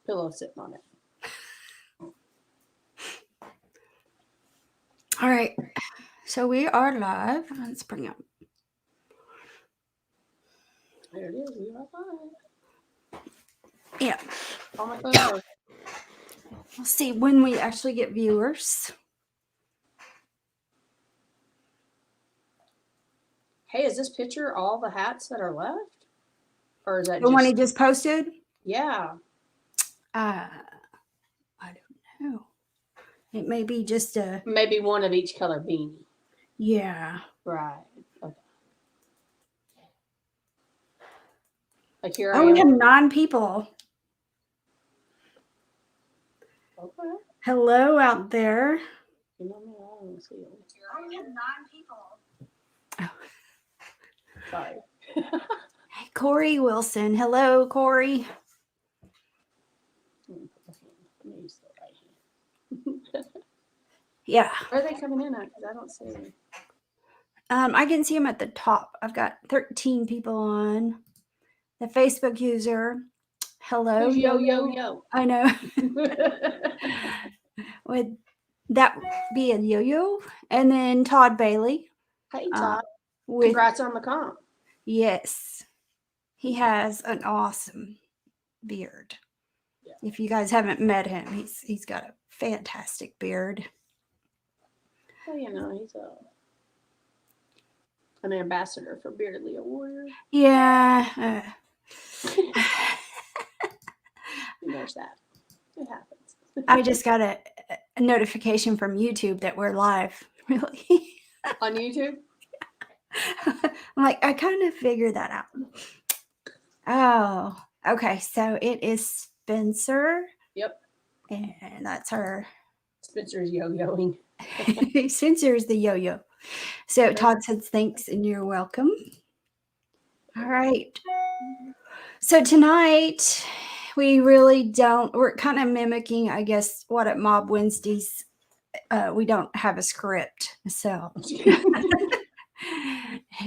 pillow sitting on it. All right. So we are live. Let's bring up. There it is. We are live. Yeah. On my phone. We'll see when we actually get viewers. Hey, is this picture all the hats that are left? Or is that The one he just posted? Yeah. I don't know. It may be just a... Maybe one of each color beanie. Yeah. Right. Okay. Like here Oh, we have 9 people. Okay. Hello out there. You know me, I don't want to see it. Oh, we have 9 people. Oh. Sorry. Hey, Corey Wilson. Hello, Corey. Yeah. Where are they coming in at? Because I don't see them. I can see them at the top. I've got 13 people on. The Facebook user. Hello. Yo. I know. Would that be a yo-yo? And then Todd Bailey. Hey, Todd. Congrats on the comp. Yes. He has an awesome beard. Yeah. If you guys haven't met him, he's got a fantastic beard. Well, you know, he's an ambassador for Beardedly a Warrior. Yeah. There's that. It happens. I just got a notification from YouTube that we're live. Really? On YouTube? I'm like, I kind of figured that out. Oh, okay. So it is Spencer. Yep. And that's her. Spencer's yo-yoing. Spencer's the yo-yo. So Todd says thanks and you're welcome. All right. So tonight we're kind of mimicking, I guess, what at Mob Wednesdays, we don't have a script. So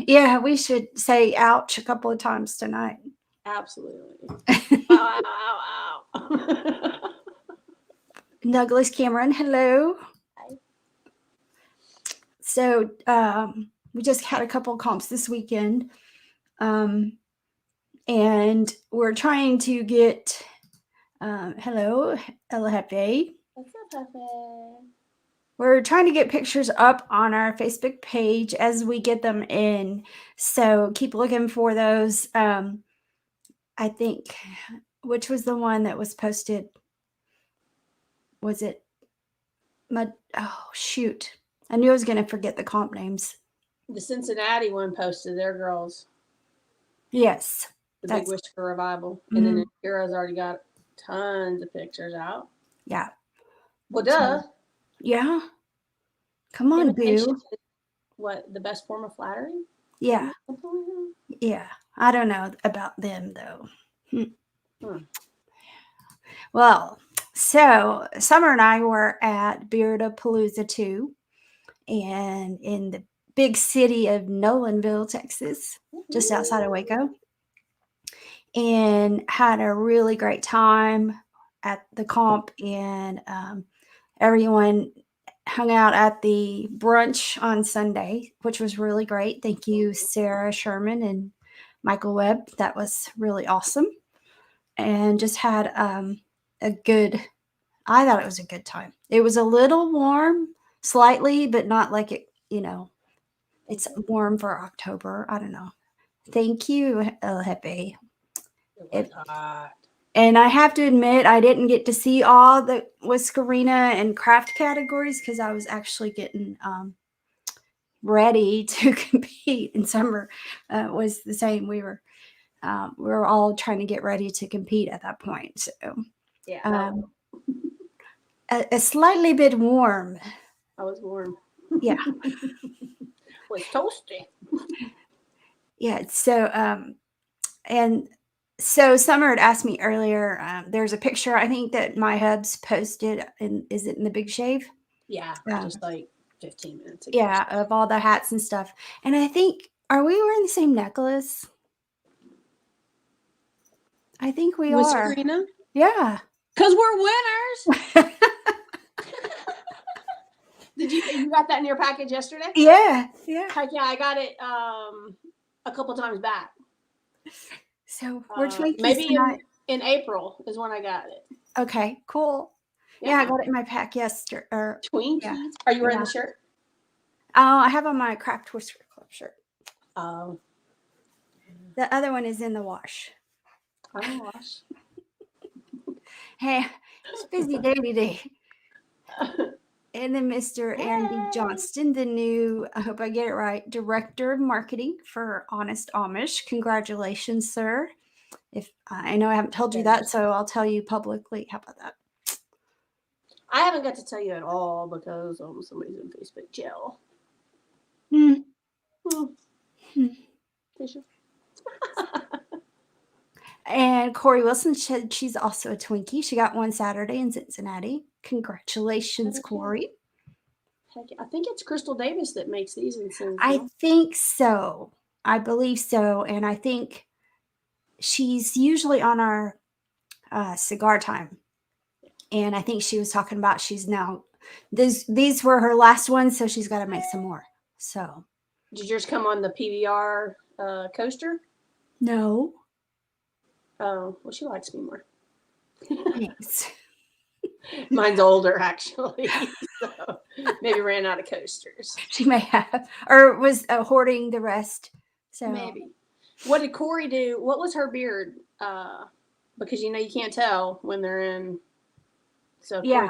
yeah, we should say ouch a couple of times tonight. Absolutely. Ow. Douglas Cameron, hello. Hi. So we just had a couple of comps this weekend. And we're trying to get hello, Ella Hefe. What's up, Hefe? We're trying to get pictures up on our Facebook page as we get them in. So keep looking for those. I think, which was the one that was posted? Was it? Oh, shoot. I knew I was going to forget the comp names. The Cincinnati one posted their girls. Yes. The big Whisker revival. And then Kira's already got tons of pictures out. Yeah. Well, duh. Yeah. Come on, boo. What, the best form of flattery? Yeah. Yeah. I don't know about them, though. Well, so Summer and I were at Beardapalooza 2 and in the big city of Nolanville, Texas, just outside of Waco, and had a really great time at the comp, and everyone hung out at the brunch on Sunday, which was really great. Thank you, Sarah Sherman and Michael Webb. That was really awesome. And just had I thought it was a good time. It was a little warm, slightly, but not like it, it's warm for October. I don't know. Thank you, El Jefe. And I have to admit, I didn't get to see all the Whiskerina and craft categories because I was actually getting ready to compete. And Summer was the same. We were all trying to get ready to compete at that point. So yeah, a slightly bit warm. I was warm. Yeah. Was toasty. Yeah. So and so Summer had asked me earlier, there's a picture I think that my hubs posted, and is it in the Big Shave? Yeah, just like 15 minutes ago. Yeah, of all the hats and stuff. And I think, are we wearing the same necklace? I think we are. Whiskerina? Yeah. Because we're winners. You got that in your package yesterday? Yeah. Heck yeah, I got it a couple times back. So we're Twinkies maybe tonight. in April is when I got it. Okay, cool. Yeah, I got it in my pack yesterday. Twinkies. Yeah. Are you wearing the shirt? I have on my Craft Whisker Club shirt. Oh. The other one is in the wash. Oh, wash. Hey, it's a busy day today. And then Mr. Aaron D. Johnston, the new, I hope I get it right, Director of Marketing for Honest Amish. Congratulations, sir. If I know I haven't told you that, so I'll tell you publicly. How about that? I haven't got to tell you at all because somebody's in Facebook jail. Tissue. And Corey Wilson said she's also a Twinkie. She got one Saturday in Cincinnati. Congratulations, Corey. Heck, I think it's Crystal Davis that makes these and sends them. I think so. I believe so. And I think she's usually on our cigar time. And I think she was talking about she's now, these were her last ones, so she's got to make some more. So. Did yours come on the PBR coaster? No. Oh, well, she likes me more. Thanks. Mine's older, actually, so maybe ran out of coasters. She may have, or was hoarding the rest. So maybe. What did Corey do? What was her beard? Because you can't tell when they're in. So yeah,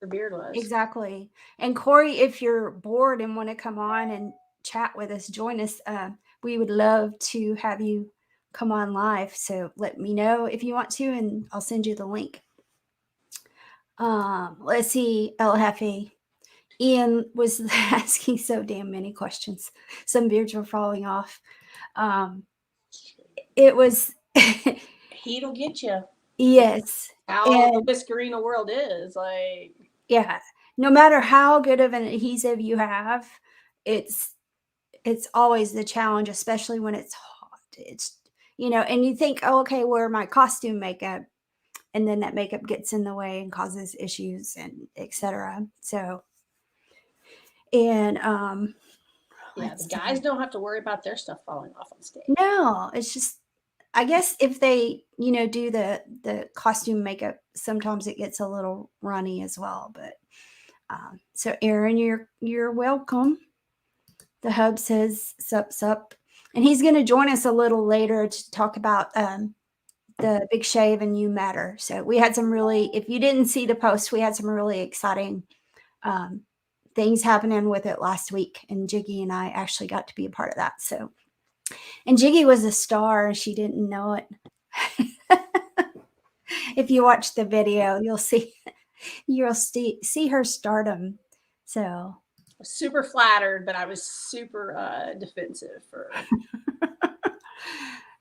the beard was exactly. And Corey, if you're bored and want to come on and chat with us, join us. We would love to have you come on live. So let me know if you want to, and I'll send you the link. Let's see, El Jefe. Ian was asking so damn many questions. Some beards were falling off. It was heat'll get you. Yes. How the Whiskerina world is like. Yeah. No matter how good of an adhesive you have, it's always the challenge, especially when it's hot. It's and you think, oh, okay, wear my costume makeup, and then that makeup gets in the way and causes issues and etc. So, and yeah, the guys don't have to worry about their stuff falling off on stage. No, it's just, I guess if they do the costume makeup, sometimes it gets a little runny as well. But so Aaron, you're welcome. The hub says sup, and he's going to join us a little later to talk about the big shave and You Matter. So we had some really, if you didn't see the post, we had some really exciting things happening with it last week, and Jiggy and I actually got to be a part of that. So, and Jiggy was a star. She didn't know it. If you watch the video, you'll see her stardom. So super flattered, but I was super defensive for.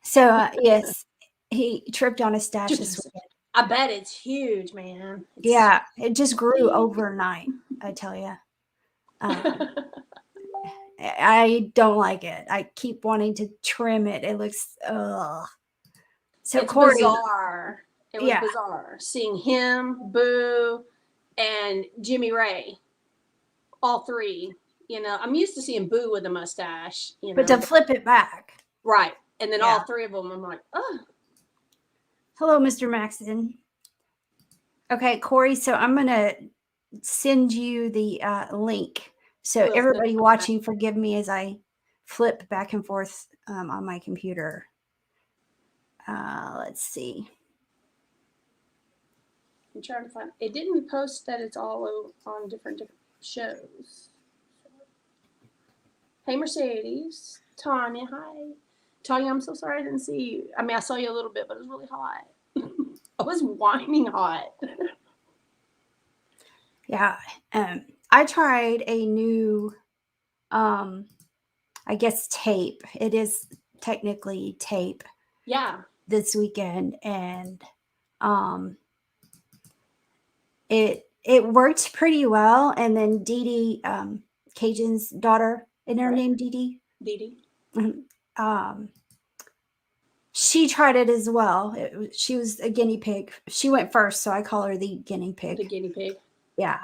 So yes, he tripped on a stash this weekend. I bet it's huge, man. Yeah, it just grew overnight. I tell you, I don't like it. I keep wanting to trim it. It looks So it's Corey, bizarre. It was bizarre seeing him, Boo, and Jimmy Ray, all three. I'm used to seeing Boo with a mustache. But to flip it back, right, and then all three of them, I'm like, oh. Hello, Mr. Maxton. Okay, Corey. So I'm gonna send you the link. So everybody watching, forgive me as I flip back and forth on my computer. Let's see. I'm trying to find. It didn't post that it's all on different shows. Hey, Mercedes, Tanya. Hi, Tanya. I'm so sorry I didn't see you. I mean, I saw you a little bit, but it was really hot. I was whining hot. Yeah. I tried a new, I guess, tape. It is technically tape. Yeah. This weekend, and it worked pretty well. And then Dee Dee, Cajun's daughter, isn't her name Dee Dee? Dee Dee. She tried it as well. She was a guinea pig. She went first, so I call her the guinea pig. The guinea pig. Yeah.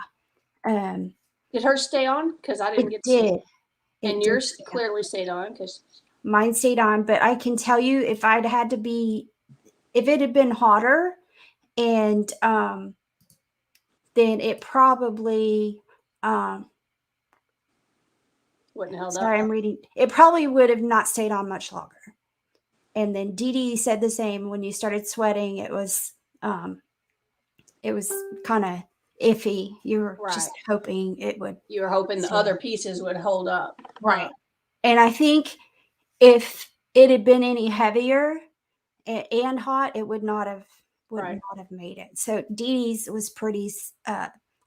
Did hers stay on? Because I didn't It get to see did. it. And It yours did. clearly stayed on because Mine stayed on, but I can tell you if I'd had to be, if it had been hotter, and then it probably, wouldn't held sorry, up. I'm reading. It probably would have not stayed on much longer. And then Dee Dee said the same. When you started sweating, it was kind of iffy. You were just hoping it would. You were hoping the other pieces would hold up. Right. And I think if it had been any heavier and hot, it would not have made it. So Dee Dee's was pretty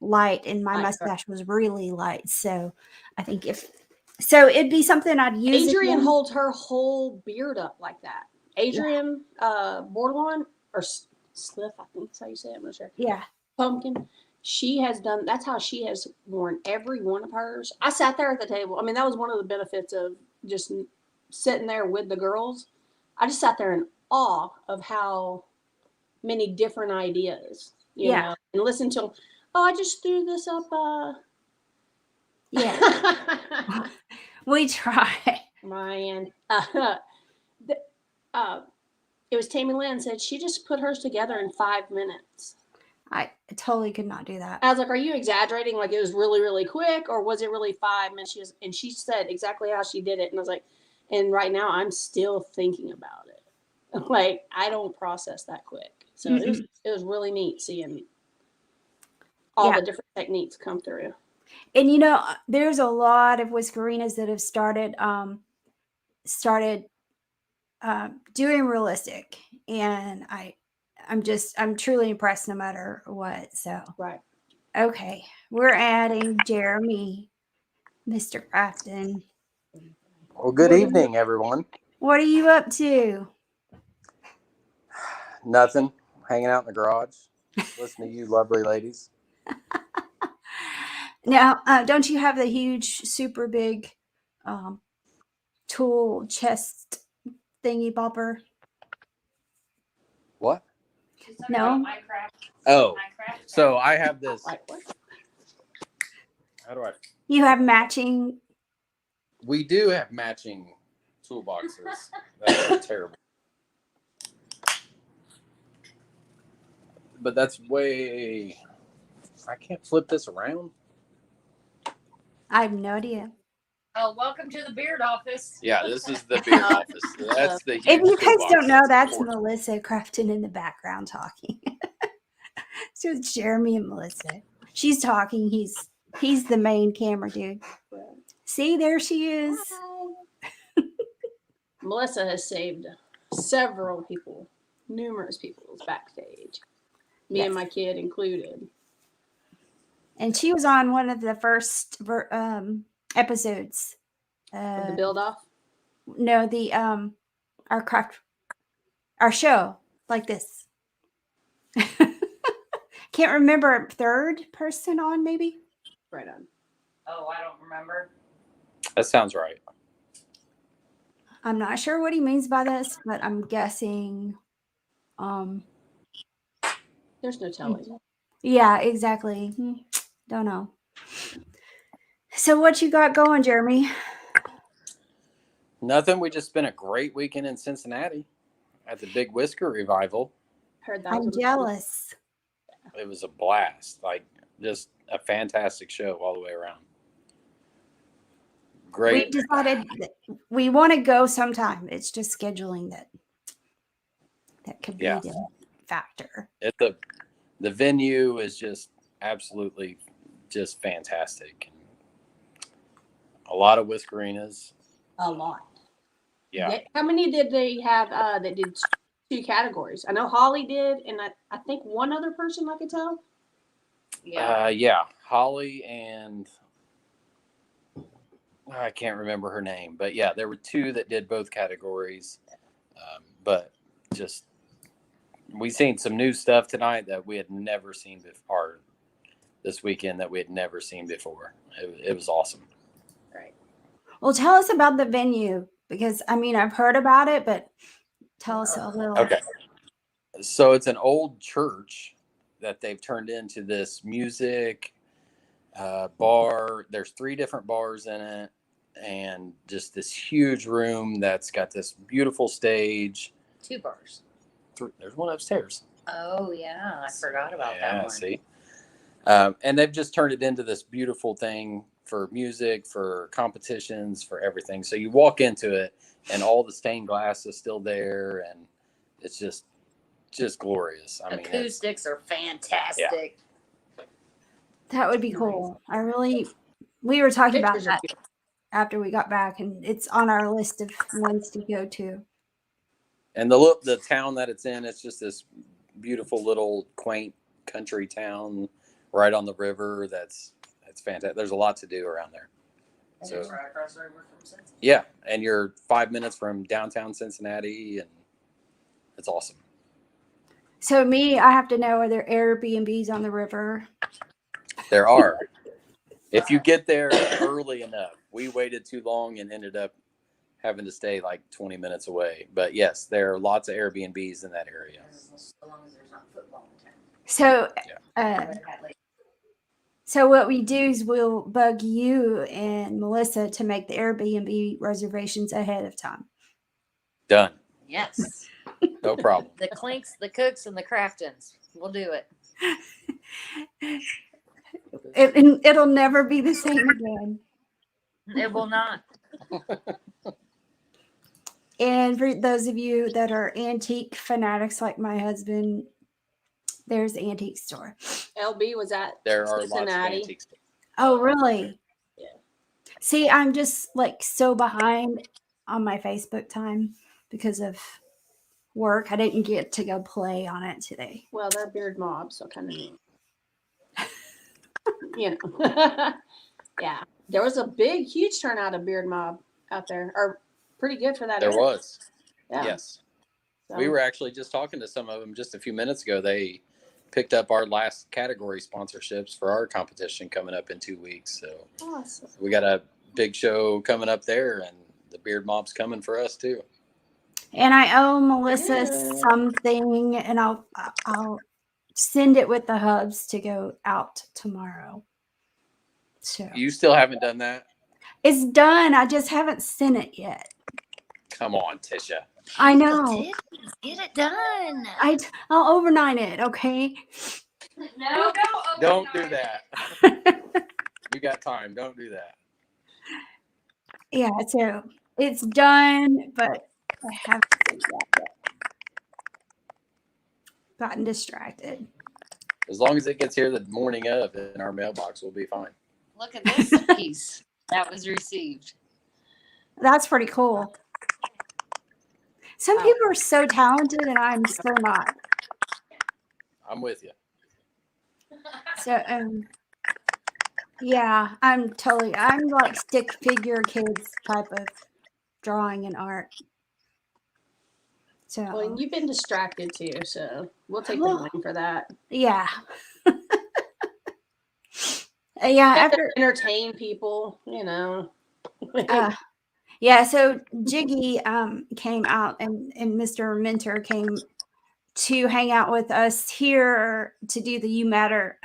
light, and my mustache was really light. So I think it'd be something I'd use. Adrian holds her whole beard up like that. Adrian Bordelon or Sliff, I think that's how you say it. I'm not sure. Yeah. Pumpkin. She has done. That's how she has worn every one of hers. I sat there at the table. I mean, that was one of the benefits of just sitting there with the girls. I just sat there in awe of how many different ideas, you know, and listen to them. Oh, I just threw this up. Yeah. We try. Man. It was Tammy Lynn said she just put hers together in 5 minutes. I totally could not do that. I was like, are you exaggerating? Like it was really, really quick, or was it really 5 minutes? She said exactly how she did it. And I was like, and right now I'm still thinking about it. Like I don't process that quick. So it was really neat seeing all the different techniques come through. And you know, there's a lot of Whiskerinas that have started doing realistic, and I'm truly impressed no matter what. So okay, we're adding Jeremy, Mr. Crafton. Well, good evening, everyone. What are you up to? Nothing. Hanging out in the garage, listening to you lovely ladies. Now, don't you have the huge, super big tool chest thingy bopper? What? No. Oh, so I have this. How do I? You have matching. We do have matching toolboxes. That's terrible. But that's way. I can't flip this around. I have no idea. Oh, welcome to the beard office. Yeah, this is the beard office. That's the. If you guys don't know, that's Melissa Crafton in the background talking. So it's Jeremy and Melissa. She's talking. He's the main camera dude. See, there she is. Melissa has saved several people, numerous people's backstage. Me and my kid included. And she was on one of the first episodes. Of the build off? No, our show like this. Can't remember, third person on maybe? Right on. Oh, I don't remember. That sounds right. I'm not sure what he means by this, but I'm guessing. There's no telling. Yeah, exactly. Don't know. So what you got going, Jeremy? Nothing. We just spent a great weekend in Cincinnati at the big Whisker revival. Heard that. I'm jealous. It was a blast. Like just a fantastic show all the way around. Great. We decided that we want to go sometime. It's just scheduling that could be the factor. The venue is just absolutely just fantastic. A lot of Whiskerinas. A lot. Yeah. How many did they have that did 2 categories? I know Holly did, and I think one other person I could tell. Yeah. Holly and I can't remember her name, but yeah, there were 2 that did both categories. But just we seen some new stuff tonight that we had never seen before. This weekend that we had never seen before. It was awesome. Right. Well, tell us about the venue, because I mean I've heard about it, but tell us a little. Okay. So it's an old church that they've turned into this music bar. There's 3 different bars in it, and just this huge room that's got this beautiful stage. 2 bars. There's one upstairs. Oh yeah, I forgot about that one. See, and they've just turned it into this beautiful thing for music, for competitions, for everything. So you walk into it, and all the stained glass is still there, and it's just glorious. I mean, Acoustics are fantastic. That would be cool. We were talking about Pictures are that after we got back, and it's on our list of ones to go to. and the town that it's in, it's just this beautiful little quaint country town right on the river. It's fantastic. There's a lot to do around there. And So it's right across the river from Cincinnati. yeah, and you're 5 minutes from downtown Cincinnati, and it's awesome. So I have to know, are there Airbnbs on the river? There are. If you get there early enough. We waited too long and ended up having to stay like 20 minutes away. But yes, there are lots of Airbnbs in that area. As long as there's not football in town. So, Yeah. so what we do is we'll bug you and Melissa to make the Airbnb reservations ahead of time. Done. Yes. No problem. The Clinks, the Cooks, and the Craftons. We'll do it. It'll never be the same again. It will not. And for those of you that are antique fanatics like my husband, there's the antique store. LB was at There are lots of Cincinnati. antiques. Oh, really? Yeah. See, I'm just like so behind on my Facebook time because of work. I didn't get to go play on it today. Well, they're beard mobs, so kind of neat. You know. Yeah. There was a big, huge turnout of beard mob out there. Or pretty good for that. There area. was. Yeah. Yes. So, We were actually just talking to some of them just a few minutes ago. They picked up our last category sponsorships for our competition coming up in 2 weeks. So awesome. we got a big show coming up there, and the beard mob's coming for us too. And I owe Melissa Good. something, and I'll send it with the hubs to go out tomorrow. So You still haven't done that? it's done. I just haven't sent it yet. Come on, Tisha. I know. Get it done. I'll overnight it. Okay. No, Don't do that. You got time. Don't do that. Yeah. So it's done, but I haven't sent it yet. Gotten distracted. As long as it gets here the morning of in our mailbox, we'll be fine. Look at this piece that was received. That's pretty cool. Some people are so talented, and I'm so not. I'm with you. So, yeah, I'm like stick figure kids type of drawing and art. So, Well, and you've been distracted too, so we'll take the blame for that. yeah. Yeah, You have to after entertain people, you know. yeah, so Jiggy came out and Mr. Mentor came to hang out with us here to do the You Matter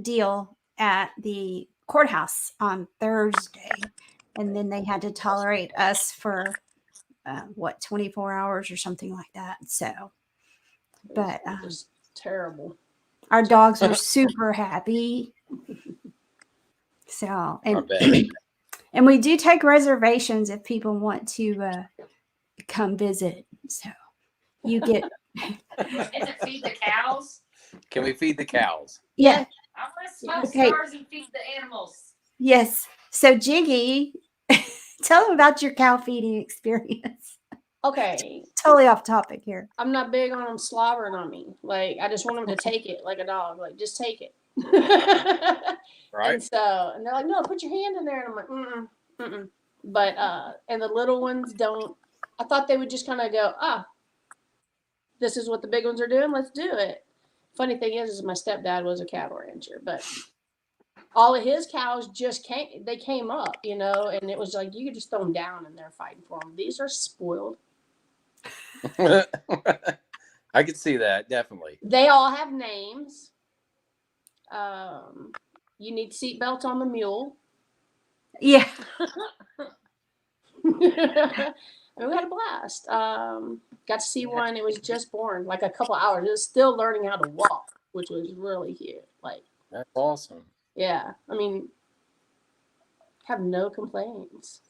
deal at the courthouse on Thursday. And then they had to tolerate us for 24 hours or something like that. So, but It was terrible. our dogs were super happy. So, I bet. and we do take reservations if people want to come visit. So you get. Is it feed the cows? Can we feed the cows? Yeah. I want to smoke Okay. stars and feed the animals. Yes. So Jiggy, tell them about your cow feeding experience. Okay, Totally off topic here. I'm not big on them slobbering on me. Like, I just want them to take it like a dog. Like, just take it. Right? And they're like, no, put your hand in there. And I'm like, mm-mm. But, and the little ones don't, I thought they would just kind of go, this is what the big ones are doing. Let's do it. Funny thing is my stepdad was a cattle rancher, but all of his cows just came up, you know, and it was like, you could just throw them down and they're fighting for them. These are spoiled. I could see that, definitely. They all have names. You need seatbelts on the mule. Yeah. And we had a blast. Got to see one. It was just born, like a couple hours. It was still learning how to walk, which was really cute. Like, That's awesome. yeah. I mean, have no complaints.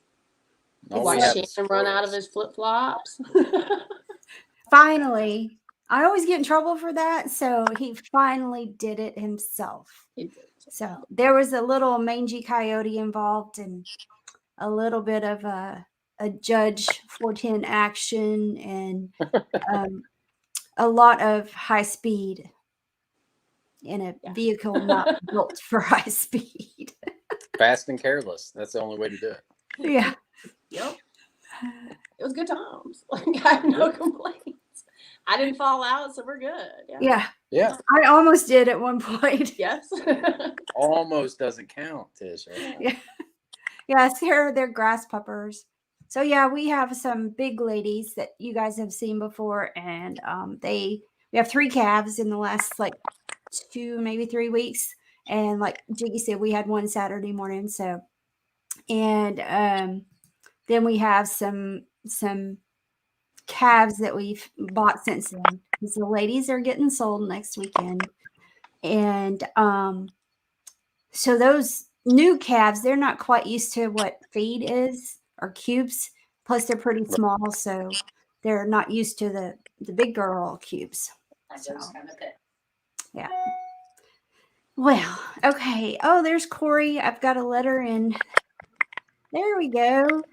You All we watch have Shannon is run out of squirrels. his flip flops. Finally, I always get in trouble for that. So he finally did it himself. So there was a little mangy coyote involved and a little bit of a Judge 410 action and a lot of high speed in a vehicle not built for high speed. Fast and careless. That's the only way to do it. Yeah. Yep. It was good times. Like, I have no complaints. I didn't fall out, so we're good. Yeah. Yeah. I almost did at one point. Yes. Almost doesn't count, Tish. Right? Yeah. Yes, they're grass puppers. So yeah, we have some big ladies that you guys have seen before, and we have 3 calves in the last like 2, maybe 3 weeks. And like Jiggy said, we had one Saturday morning. So, and then we have some calves that we've bought since then. Because the ladies are getting sold next weekend, and so those new calves, they're not quite used to what feed is or cubes. Plus, they're pretty small, so they're not used to the big girl cubes. So, yeah. Well, okay. Oh, there's Corey. I've got a letter in. There we go.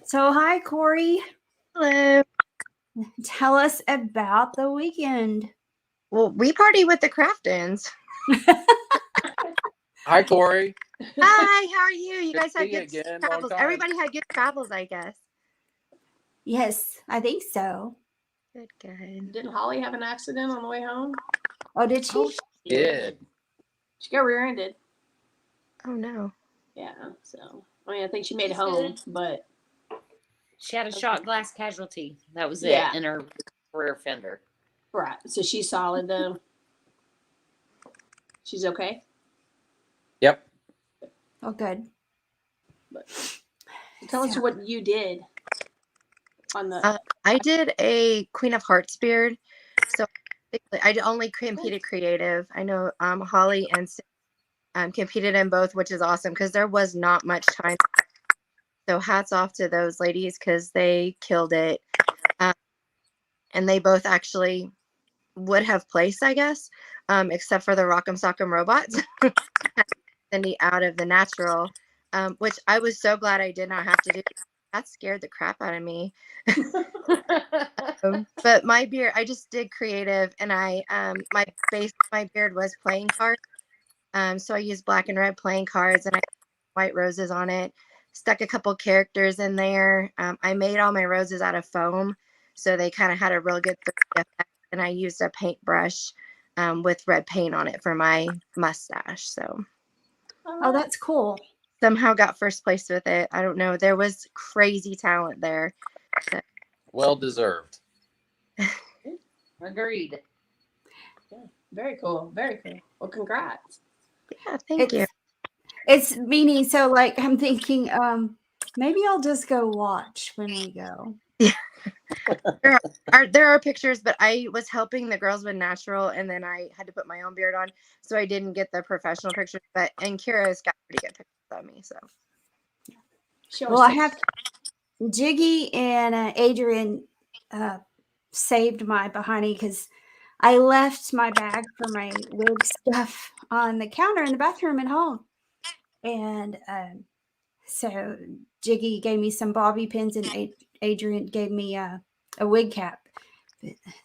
So, hi, Corey. Hello. Tell us about the weekend. Well, we party with the Craftons. Hi, Corey. Hi, how are you? You Good guys to had see you good again. Long travels. time. Everybody had good travels, I guess. Yes, I think so. Good, good. Didn't Holly have an accident on the way home? Oh, did she? Oh, Did. She got rear-ended. oh no. Yeah. So, I mean, I think she made it She's home, good. but She had a shot glass casualty. That was Yeah. it in her rear fender. right. So she's solid though. She's okay. Yep. Oh, good. Tell us So- what you did on the. I did a Queen of Hearts beard. So I only competed creative. I know Holly and Sid, competed in both, which is awesome because there was not much time. So hats off to those ladies because they killed it. And they both actually would have placed, I guess, except for the Rock'em Sock'em robots. Cindy out of the natural, which I was so glad I did not have to do. That scared the crap out of me. But my beard, I just did creative, and my base, my beard was playing cards. So I used black and red playing cards, and I white roses on it. Stuck a couple characters in there. I made all my roses out of foam, so they kind of had a real good effect. And I used a paintbrush with red paint on it for my mustache. So Oh, that's cool. somehow got first place with it. I don't know. There was crazy talent there. So, Well deserved. Agreed. Very cool. Very cool. Well, congrats. yeah, thank you. It's meaning, so like I'm thinking, maybe I'll just go watch when we go. There are pictures, but I was helping the girls with natural, and then I had to put my own beard on, so I didn't get the professional pictures. And Kira's got pretty good pictures of me. So She Well, I always have Jiggy and Adrian saved my behindy because I left my bag for my wig stuff on the counter in the bathroom at home. And so Jiggy gave me some bobby pins and Adrian gave me a wig cap.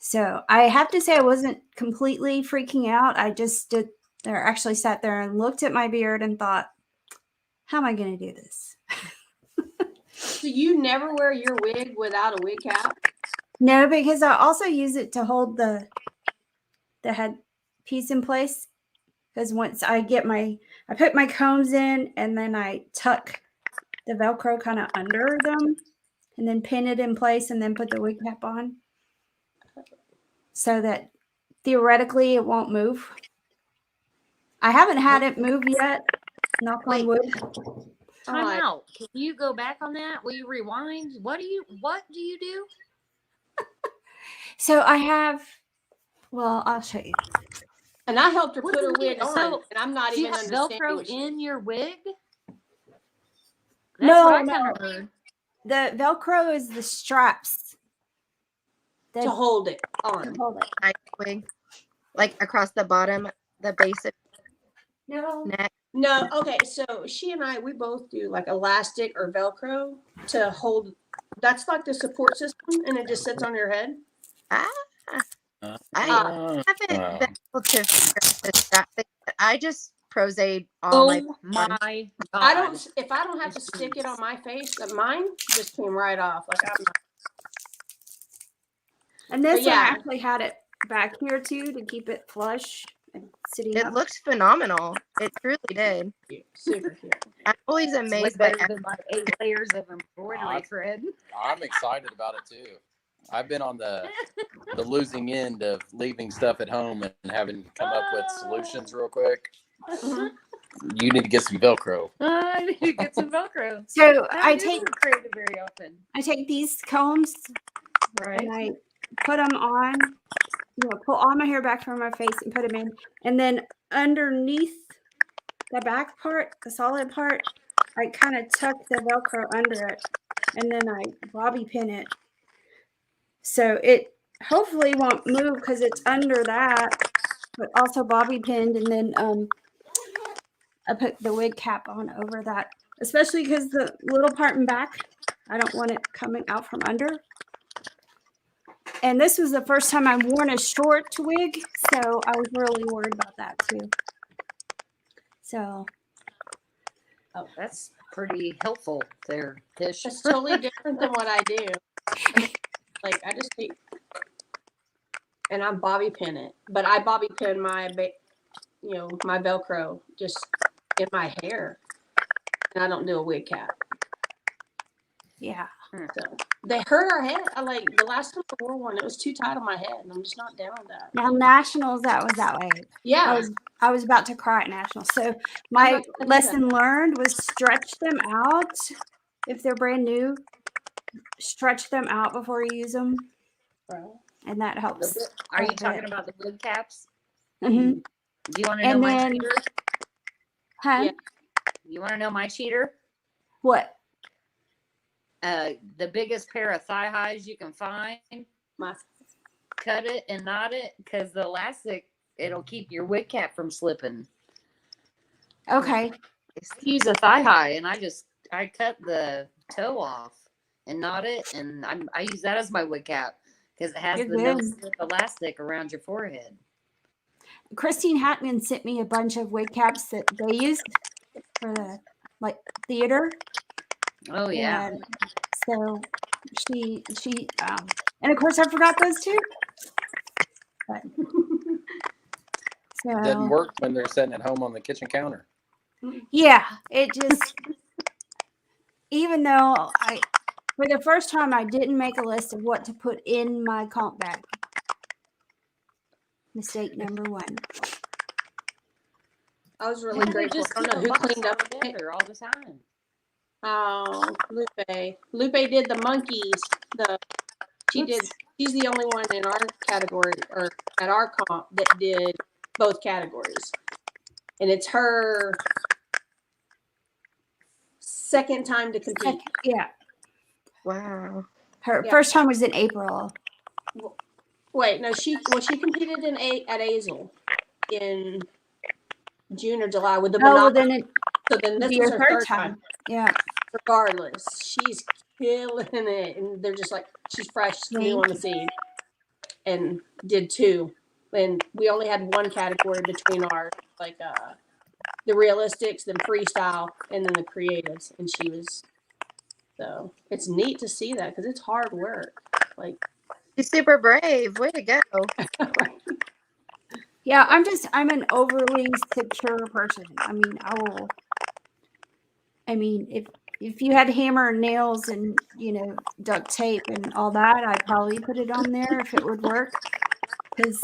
So I have to say I wasn't completely freaking out. I just stood there, actually sat there and looked at my beard and thought, how am I going to do this? So you never wear your wig without a wig cap? No, because I also use it to hold the head piece in place. Because once I put my combs in and then I tuck the Velcro kind of under them. and then pin it in place and then put the wig cap on so that theoretically it won't move. I haven't had it move yet. Knock on wood. Time Alright. out. Can you go back on that? Will you rewind? What do you do? So I have, well, I'll show you. And I helped her What put do her you wig mean? on, So, and I'm not Do you even have understanding Velcro what she in your wig? That's No, what I no. kind of heard. The Velcro is the straps that to hold it to on. hold it. Nice wig, like across the bottom, the base of No. neck. No, okay, so she and we both do like elastic or Velcro to hold. That's like the support system, and it just sits on your head. Ah, Uh, I haven't been able to figure out the strap thing, but I just prosade all my. Oh my God. I don't. If I don't have to stick it on my face, mine just came right off. Like I'm not. And this But one I yeah. actually had it back here too to keep it flush and sitting It up. looked phenomenal. It truly did. Super cute. I'm always It's way amazed by better than my 8 layers of embroidery thread. I'm excited about it too. I've been on the losing end of leaving stuff at home and having to come up with solutions real quick. Mhm. You need to get some Velcro. I need to get some Velcro. So I I do take creative very often. these combs Right. and I put them on, pull all my hair back from my face and put them in. And then underneath the back part, the solid part, I kind of tuck the Velcro under it and then I bobby pin it. So it hopefully won't move because it's under that, but also bobby pinned. And then I put the wig cap on over that, especially because the little part in back, I don't want it coming out from under. And this was the first time I've worn a short wig, so I was really worried about that too. So Oh, that's pretty helpful there, Tish. It's totally different than what I do. Like I just take, and I bobby pin it, but I bobby pin my my Velcro just in my hair, and I don't do a wig cap. yeah, So they hurt our head. I like the last time I wore one, it was too tight on my head, and I'm just not down with that. now nationals that was that way. Yeah, I was about to cry at nationals. So I'm my not gonna do lesson learned was stretch them out if they're brand new. Stretch them out before you use them, bro. and that helps. Are a you bit. talking about the wig caps? Mhm. Do you want to know And my then- cheater? Huh? Yeah. You want to know my cheater? What? The biggest pair of thigh highs you can find. My Cut it and knot it because the elastic it'll keep your wig cap from slipping. Okay. Use a thigh high, and I cut the toe off and knot it, and I use that as my wig cap because it has You're the no good. slip elastic around your forehead. Christine Hackman sent me a bunch of wig caps that they used for the theater. Oh yeah. And so she and of course I forgot those too. But It doesn't so work when they're sitting at home on the kitchen counter. yeah, it just even though for the first time I didn't make a list of what to put in my comp bag. Mistake number 1. I was really grateful. Just I keep don't know a who box cleaned up. together all the time. Oh, Lupe. Lupe did the monkeys. She's the only one in our category or at our comp that did both categories. And it's her second time to compete. Yeah. Wow. Her Yeah. first time was in April. Wait, no, she competed at Azel in June or July with the Oh, well, Monopoly. then So then this be was your her third third time. Yeah. Regardless, she's killing it, and they're just like she's fresh, new on the scene, and did 2. And we only had one category between our the realistics, then freestyle, and then the creatives. And she was so it's neat to see that because it's hard work. Like She's super brave. Way to go. Yeah, I'm an overly secure person. I mean, if if you had hammer and nails and, duct tape and all that, I'd probably put it on there if it would work. Because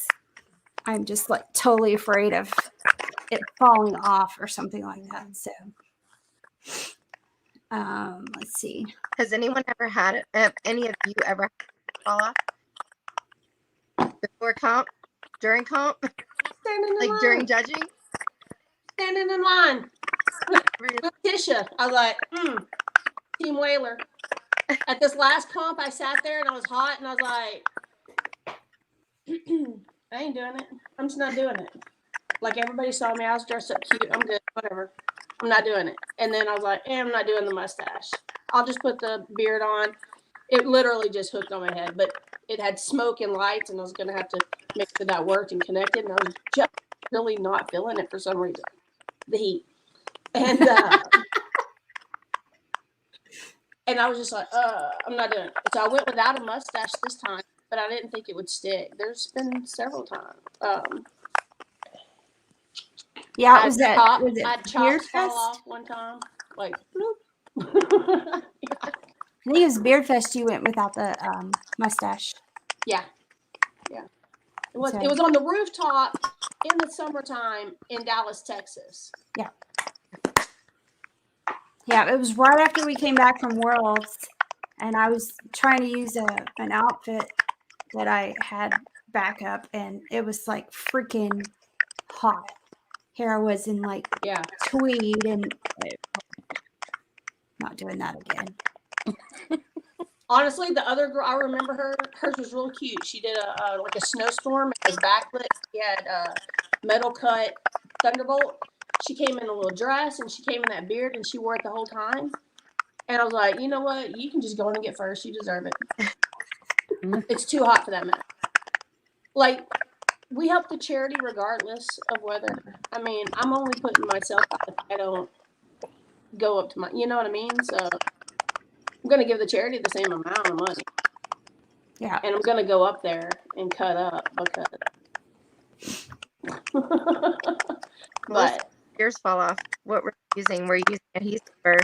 I'm just like totally afraid of it falling off or something like that. So, let's see. Has anyone ever had it? Any of you ever had it fall off before comp, during comp, Standing in like line. during judging? Standing in line. Really? With Tisha. I was like, Team Whaler. At this last comp, I sat there and I was hot and I was like, I ain't doing it. I'm just not doing it. Like everybody saw me. I was dressed up cute. I'm good. Whatever. I'm not doing it. And then I was like, I'm not doing the mustache. I'll just put the beard on. It literally just hooked on my head, but it had smoke and lights, and I was going to have to make sure that worked and connected. And I was just really not feeling it for some reason. The heat. And and I was just like, I'm not doing it. So I went without a mustache this time, but I didn't think it would stick. There's been several times. Yeah, was it I had Beard chops fall Fest? off one time. Like, bloop. I think it was Beard Fest you went without the mustache. Yeah. It was So- it was on the rooftop in the summertime in Dallas, Texas. Yeah, it was right after we came back from Worlds, and I was trying to use an outfit that I had back up, and it was like freaking hot. Here I was in like Yeah. tweed, and not doing that again. Honestly, the other girl, I remember her. Hers was real cute. She did a like a snowstorm. It was backlit. She had a metal cut Thunderbolt. She came in a little dress and she came in that beard and she wore it the whole time. And I was like, you know what? You can just go in and get first. You deserve it. It's too hot for that mess. Like, we help the charity regardless of whether. I mean, I'm only putting myself out if I don't go up to my. You know what I mean? So I'm gonna give the charity the same amount of money. Yeah. And I'm gonna go up there and cut up because. But Ears fall off. What were you using? Were you using adhesive or?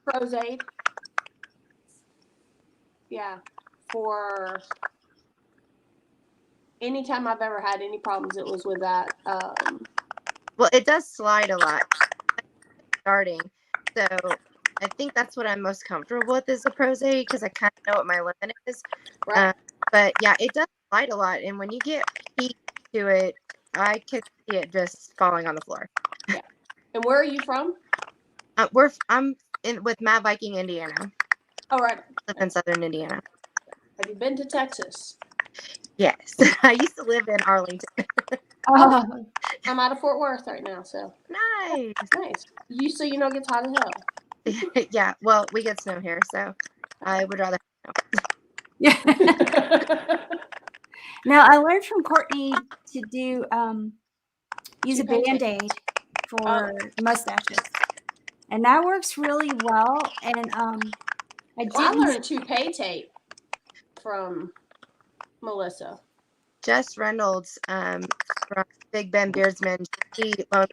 Prozaid. Yeah. For anytime I've ever had any problems, it was with that. Well, it does slide a lot starting. So I think that's what I'm most comfortable with is the Prozaid because I kind of know what my limit is. Right. But yeah, it does slide a lot. And when you get heat to it, I can see it just falling on the floor. Yeah. And where are you from? I'm in with Mad Viking, Indiana. All right. I live in Southern Indiana. Have you been to Texas? Yes. I used to live in Arlington. Oh, I'm out of Fort Worth right now, so Nice. nice. So you know it gets hot as hell. Yeah. Well, we get snow here, so I would rather. yeah. Now I learned from Courtney to do use a Toupee tape. Band-Aid for mustaches, and that works really well. And I learned toupee tape from Melissa. Jess Reynolds from Big Ben Beardsman, she loaned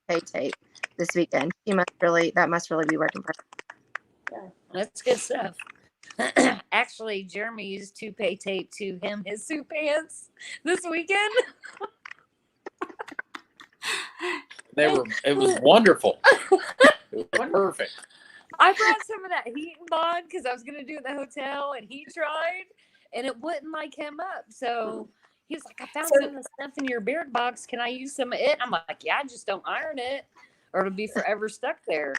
pay tape this weekend. That must really be working for her. That's good stuff. Actually, Jeremy used toupee tape to hem his suit pants this weekend. It was wonderful. It was perfect. I brought some of that heat and bond because I was going to do it in the hotel, and he tried, and it wouldn't like him up. So he was like, I found some of the stuff in your beard box. Can I use some of it? I'm like, yeah, just don't iron it, or it'll be forever stuck there.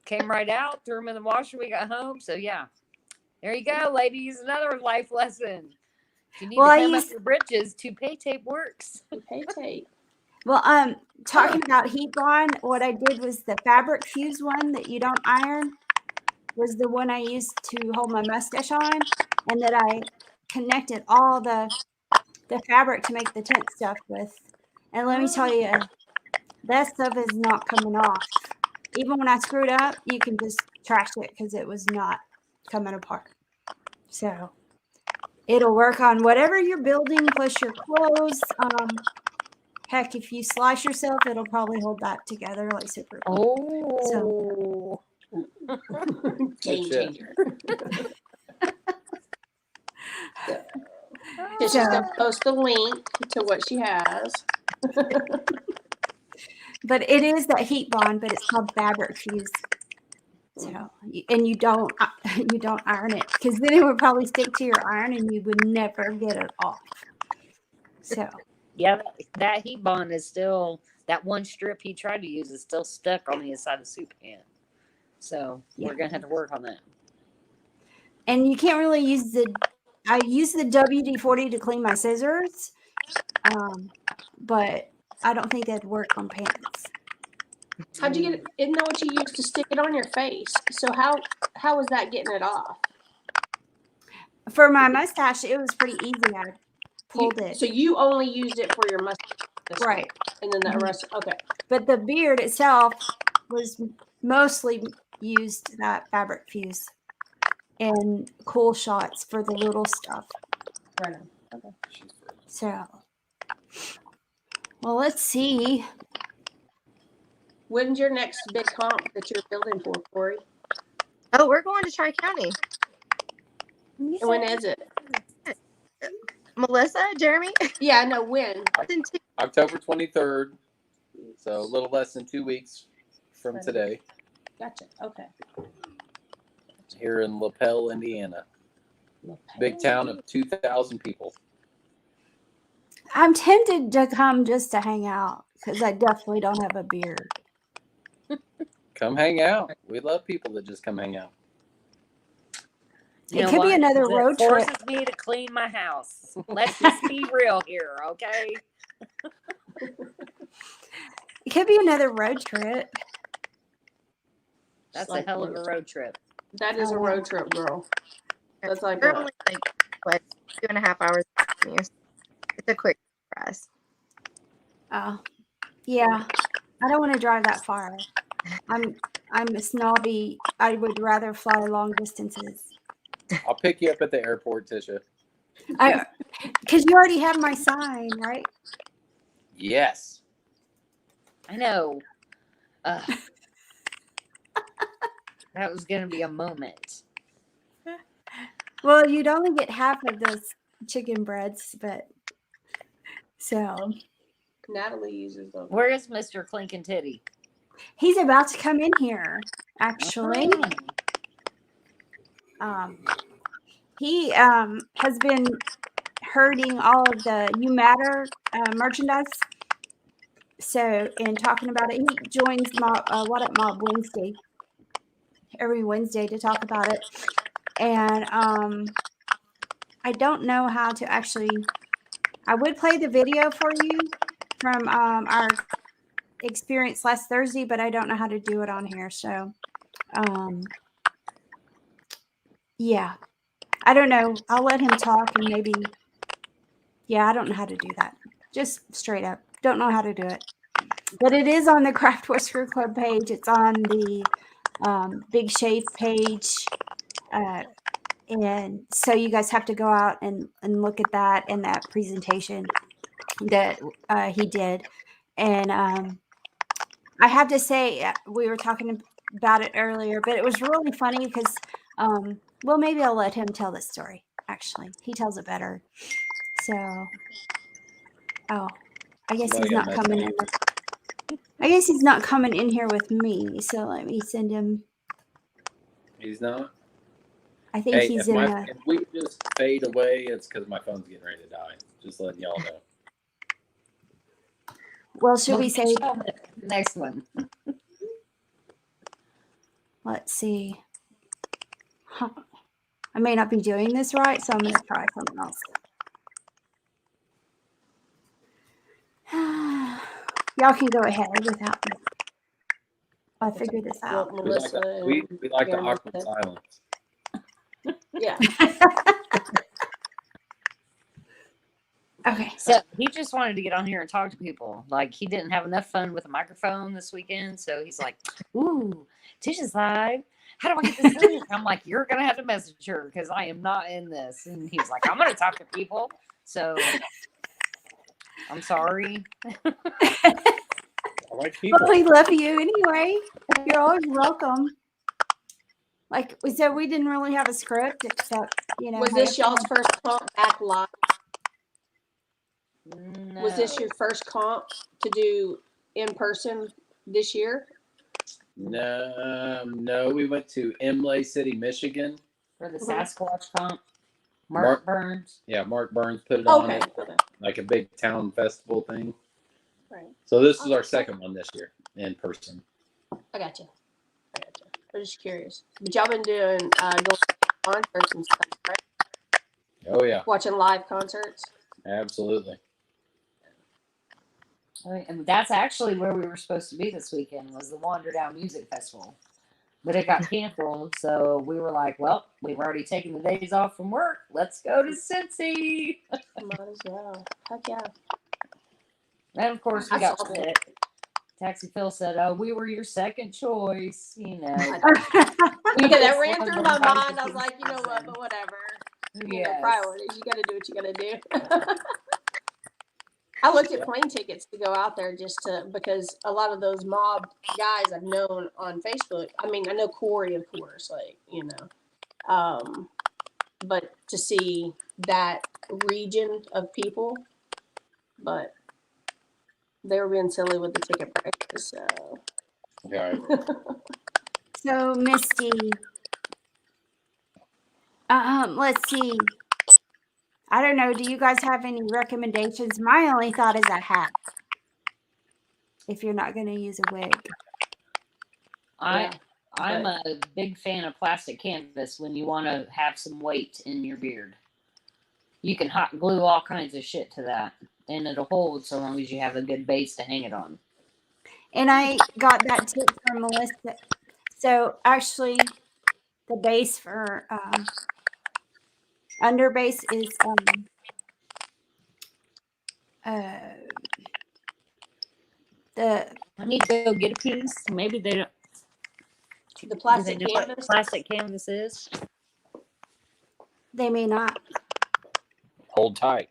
Came right out, threw them in the washer. We got home. So, yeah. There you go, ladies. Another life lesson. If you need to hem up your britches, toupee tape works. Toupee tape. Well, talking about heat bond, what I did was the fabric fuse one that you don't iron was the one I used to hold my mustache on, and that I connected all the fabric to make the tent stuff with. And let me tell you, that stuff is not coming off. Even when I screwed up, you can just trash it because it was not coming apart. So it'll work on whatever you're building, plus your clothes. Heck, if you slice yourself, it'll probably hold that together like super glue. Oh. Game shit. changer. She's So- gonna post a link to what she has. But it is that heat bond, but it's called fabric fuse. So, and you don't iron it, because then it would probably stick to your iron and you would never get it off. So Yeah, that heat bond is still, that one strip he tried to use is still stuck on the inside of the soup pan. So we're gonna have to work on that. and you can't really use I use the WD-40 to clean my scissors, but I don't think that'd work on pants. How'd you get it? Isn't that what you used to stick it on your face? So how was that getting it off? For my mustache, it was pretty easy. I pulled it. So you only used it for your mustache, Right. And then the rest. Okay. But the beard itself was mostly used that fabric fuse and cool shots for the little stuff. Right on. Okay. So, well, let's see. When's your next big comp that you're building for, Corey? Oh, we're going to Tri-County. And when is it? Melissa, Jeremy? Yeah, I know when. October 23rd. So a little less than 2 weeks from today, Gotcha. Okay. here in LaPel, Indiana. Big town of 2,000 people. I'm tempted to come just to hang out because I definitely don't have a beard. Come hang out. We love people that just come hang out. It could be another road trip. Forces me to clean my house. Let's just be real here, okay? It could be another road trip. That's Like a hell of a what? road trip. That is a road trip, girl. That's like We're what? only like, what, 2.5 hours from you. It's a quick for us. Oh, yeah. I don't want to drive that far. I'm a snobby. I would rather fly long distances. I'll pick you up at the airport, Tisha. Because you already have my sign, right? Yes. I know. That was going to be a moment. Well, you'd only get half of those chicken breads, but so Natalie uses those. Where is Mr. Clinkin' Titty? he's about to come in here, actually. He has been herding all of the You Matter merchandise. So, and talking about it, he joins What Up Mob Wednesday, every Wednesday to talk about it. And I don't know how to actually, I would play the video for you from our experience last Thursday, but I don't know how to do it on here. So, yeah, I don't know. I'll let him talk and maybe, yeah, I don't know how to do that. Just straight up. Don't know how to do it. But it is on the Craft Whisker Club page. It's on the Big Shave page. And so you guys have to go out and look at that and that presentation that he did. And I have to say, we were talking about it earlier, but it was really funny because, well, maybe I'll let him tell the story, actually. He tells it better. So, oh, I guess he's not coming in. I guess he's not coming in here with me. So let me send him. He's not? I think he's in the. If we just fade away, it's because my phone's getting ready to die. Just letting y'all know. Well, should we say? Next one. Let's see. Huh. I may not be doing this right, so I'm going to try something else. Y'all can go ahead without me. I'll figure this out. Melissa. We like the Jeremy awkward said. silence. Yeah. Okay. So he just wanted to get on here and talk to people. Like he didn't have enough fun with a microphone this weekend. So he's like, ooh, Tisha's live. How do I get this link? I'm like, you're going to have to message her because I am not in this. And he's like, I'm going to talk to people. So I'm sorry. I like people. But we love you anyway. You're always welcome. Like we said, we didn't really have a script except, Was this y'all's first comp back live? No. Was this your first comp to do in person this year? No, we went to Imlay City, Michigan. For the Mhm. Sasquatch comp? Mark- Mark Burns. Yeah, Mark Burns put it on Okay. it, Okay. like a big town festival thing. Right. So this is Oh, our second one this year in person. I got you. I was just curious. But y'all been doing going to concerts and stuff, right? Oh yeah, Watching live concerts. absolutely. And that's actually where we were supposed to be this weekend, was the Wander Down Music Festival. But it got canceled, so we were like, well, we've already taken the days off from work. Let's go to Cincy. Might as well. Heck yeah. And of course, we I got saw that. split. Taxi Phil said, "Oh, we were your second choice." You know, Yeah, that just ran wanted through to my invite mind. the I was like, you know what, person. but whatever. You know, Yes. priorities. You got to do what you got to do. I looked at plane tickets to go out there just to, because a lot of those mob guys I've known on Facebook. I mean, I know Corey, of course, like, you know, but to see that region of people, but they were being silly with the ticket prices. So, Yeah, So Misty, let's see. I don't know. Do you guys have any recommendations? My only thought is a hat. If you're not going to use a wig. I'm but- a big fan of plastic canvas when you want to have some weight in your beard. You can hot glue all kinds of shit to that, and it'll hold so long as you have a good base to hang it on. And I got that tip from Melissa. So actually, the base for under base is the I need to go get a piece. Maybe they don't. the Do they plastic know what canvas. plastic canvas is? they may not. hold tight.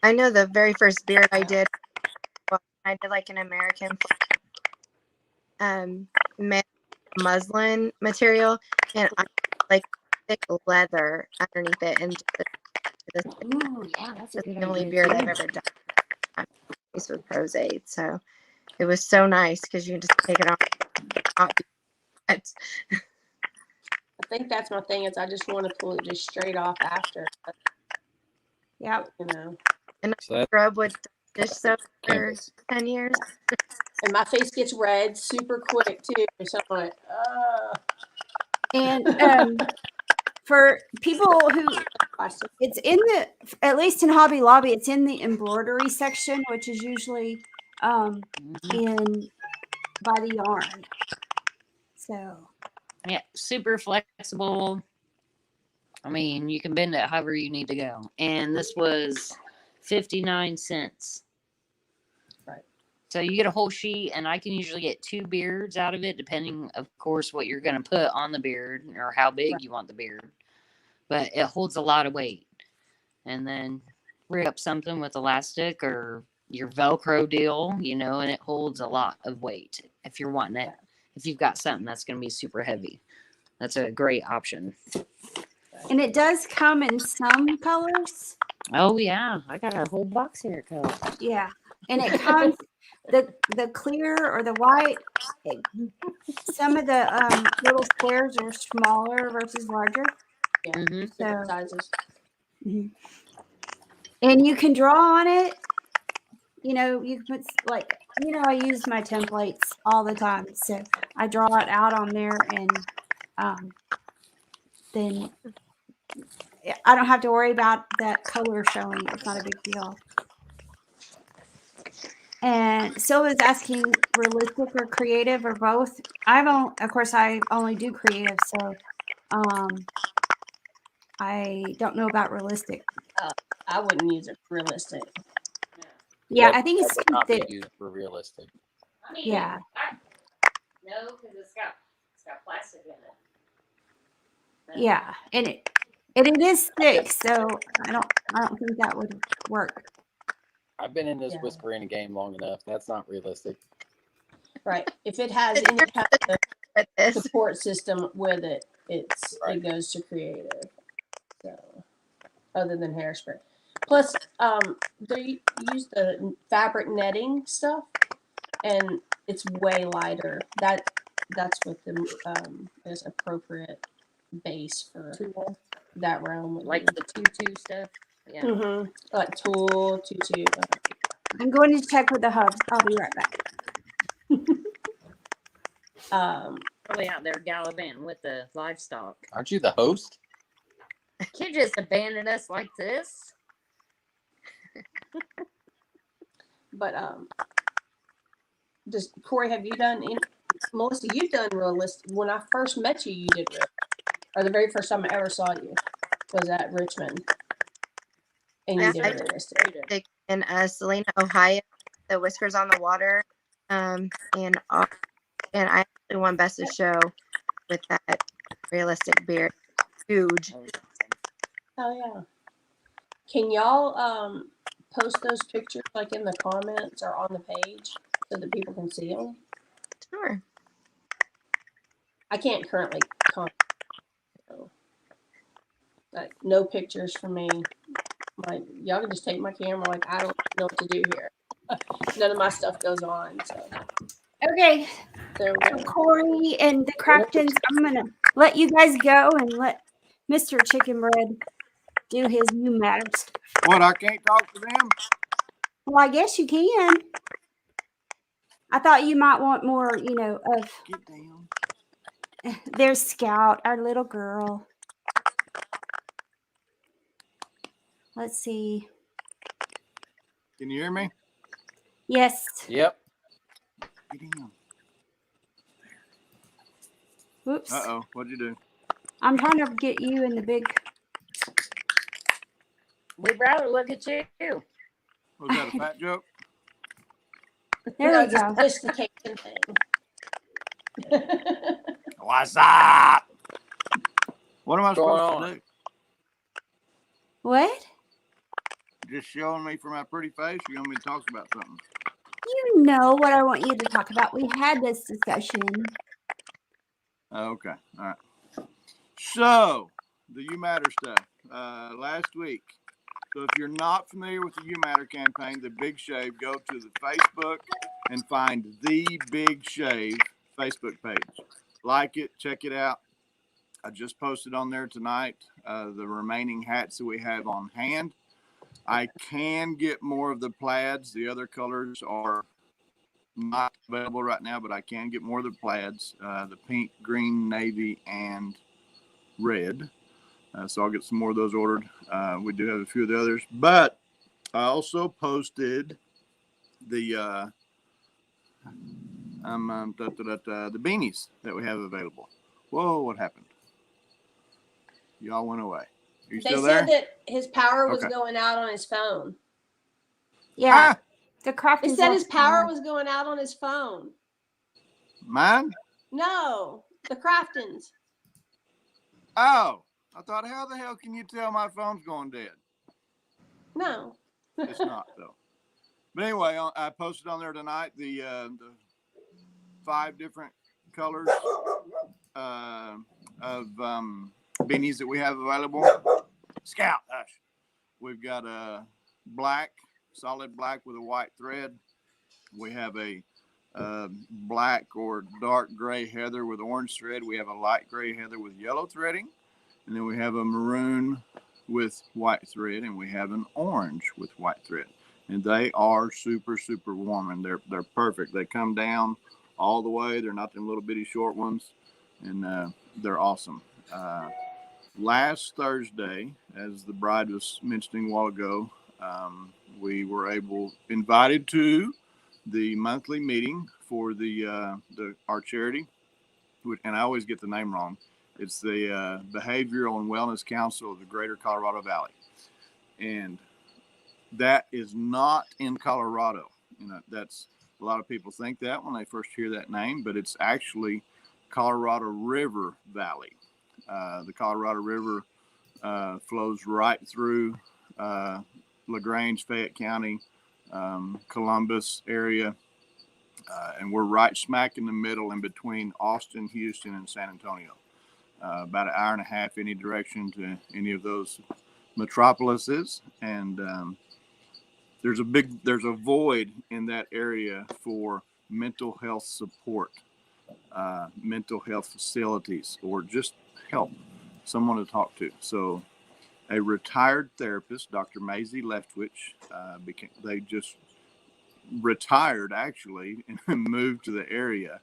I know the very first beard I did, well, I did like an American muslin material, and I like thick leather underneath it, and this Ooh, yeah, that's a is good the only idea beard too. I've ever done. This was Prosaid, so it was so nice because you can just take it off. Not be wet. I think that's my thing is I just want to pull it just straight off after. Yep. You know, And So that scrub with dish soap for canvas. 10 years. and my face gets red super quick too. So I'm like, And for people who plastic. it's in the at least in Hobby Lobby, it's in the embroidery section, which is usually in by the yarn. So Yeah, super flexible. I mean, you can bend it however you need to go. And this was 59 cents. Right. So you get a whole sheet, and I can usually get 2 beards out of it, depending, of course, what you're going to put on the beard or how big Right. you want the beard. But it holds a lot of weight. And then rig up something with elastic or your Velcro deal, you know, and it holds a lot of weight if you're wanting it. If you've got something that's going to be super heavy, that's a great option. and it does come in some colors. Oh yeah, I got a whole box here, Cole. Yeah. And it comes the clear or the white. Some of the little squares are smaller versus larger. Yeah, Mm-hmm. different So sizes. and you can draw on it. You know, you can put like, you know, I use my templates all the time. So I draw it out on there and then I don't have to worry about that color showing. It's not a big deal. And Sylva's asking realistic or creative or both. Of course, I only do creative. So I don't know about realistic. I wouldn't use it realistic. Yeah, That- I think that it's would too not be thick. used for realistic. Yeah. No, because it's got plastic in it. Yeah, and it is thick, so I don't think that would work. I've been in this Yeah. whispering game long enough. That's not realistic. Right. If it has any kind of But this, support system with it, Right. it goes to creative. So, other than hairspray, plus they use the fabric netting stuff, and it's way lighter. That's what the is appropriate base for Tool, that realm. like the tutu stuff. Yeah. Mm-hmm. Like tulle, tutu. I'm going to check with the hubs. I'll be right back. Probably out there gallivanting with the livestock. Aren't you the host? Can't just abandon us like this. But just Corey, have you done any? Melissa, you've done realistic. When I first met you, you did real, or the very first time I ever saw you was at Richmond, and you Yeah, did I realistic. in Salina, Ohio, the Whiskers on the Water, and I actually won Best of Show with that realistic beard. Huge. Oh yeah. Can y'all post those pictures like in the comments or on the page so that people can see them? Sure. I can't currently comment. So, like no pictures for me. Like y'all can just take my camera. Like I don't know what to do here. None of my stuff goes on. So Okay, there we so go. Corey and the Craftons, I'm gonna let you guys go and let Mr. Chicken Bread do his new matter stuff. What, I can't talk to them? Well, I guess you can. I thought you might want more, of Get down. there's Scout, our little girl. Let's see. Can you hear me? Yes. Yep. Get down. Whoops. Uh-oh, what'd you do? I'm trying to get you in the big. We'd rather look at you. Was that a fat joke? There No, we go. just the Cajun thing. What's up? What am I What's going supposed on? to do? What? Just showing me for my pretty face? You want me to talk about something? You know what I want you to talk about. We had this discussion. Okay, all right. So, the You Matter stuff. Last week. So if you're not familiar with the You Matter campaign, The Big Shave, go to the Facebook and find The Big Shave Facebook page. Like it, check it out. I just posted on there tonight the remaining hats that we have on hand. I can get more of the plaids. The other colors are not available right now, but I can get more of the plaids, the pink, green, navy, and red. So I'll get some more of those ordered. We do have a few of the others, but I also posted the the beanies that we have available. Whoa, what happened? Y'all went away. Are you They still said there? that his power was Okay. going out on his phone. Yeah. Ah, The Craftons. They said his lost power was going out on his phone. mine? No, the Craftons. Oh, I thought, how the hell can you tell my phone's going dead? No. It's not though. But anyway, I posted on there tonight the 5 different colors of beanies that we have available. Scout, hush. We've got a black, solid black with a white thread. We have a black or dark gray heather with orange thread. We have a light gray heather with yellow threading. And then we have a maroon with white thread, and we have an orange with white thread. And they are super, super warm, and they're perfect. They come down all the way. They're not them little bitty short ones, and they're awesome. Last Thursday, as the bride was mentioning a while ago, we were invited to the monthly meeting for our charity, and I always get the name wrong. It's the Behavioral and Wellness Council of the Greater Colorado Valley, and that is not in Colorado. That's a lot of people think that when they first hear that name, but it's actually Colorado River Valley. The Colorado River flows right through LaGrange, Fayette County, Columbus area. And we're right smack in the middle in between Austin, Houston, and San Antonio. About an hour and a half any direction to any of those metropolises. And there's a void in that area for mental health support, mental health facilities, or just help, someone to talk to. So a retired therapist, Dr. Maisie Leftwich, they just retired actually and moved to the area,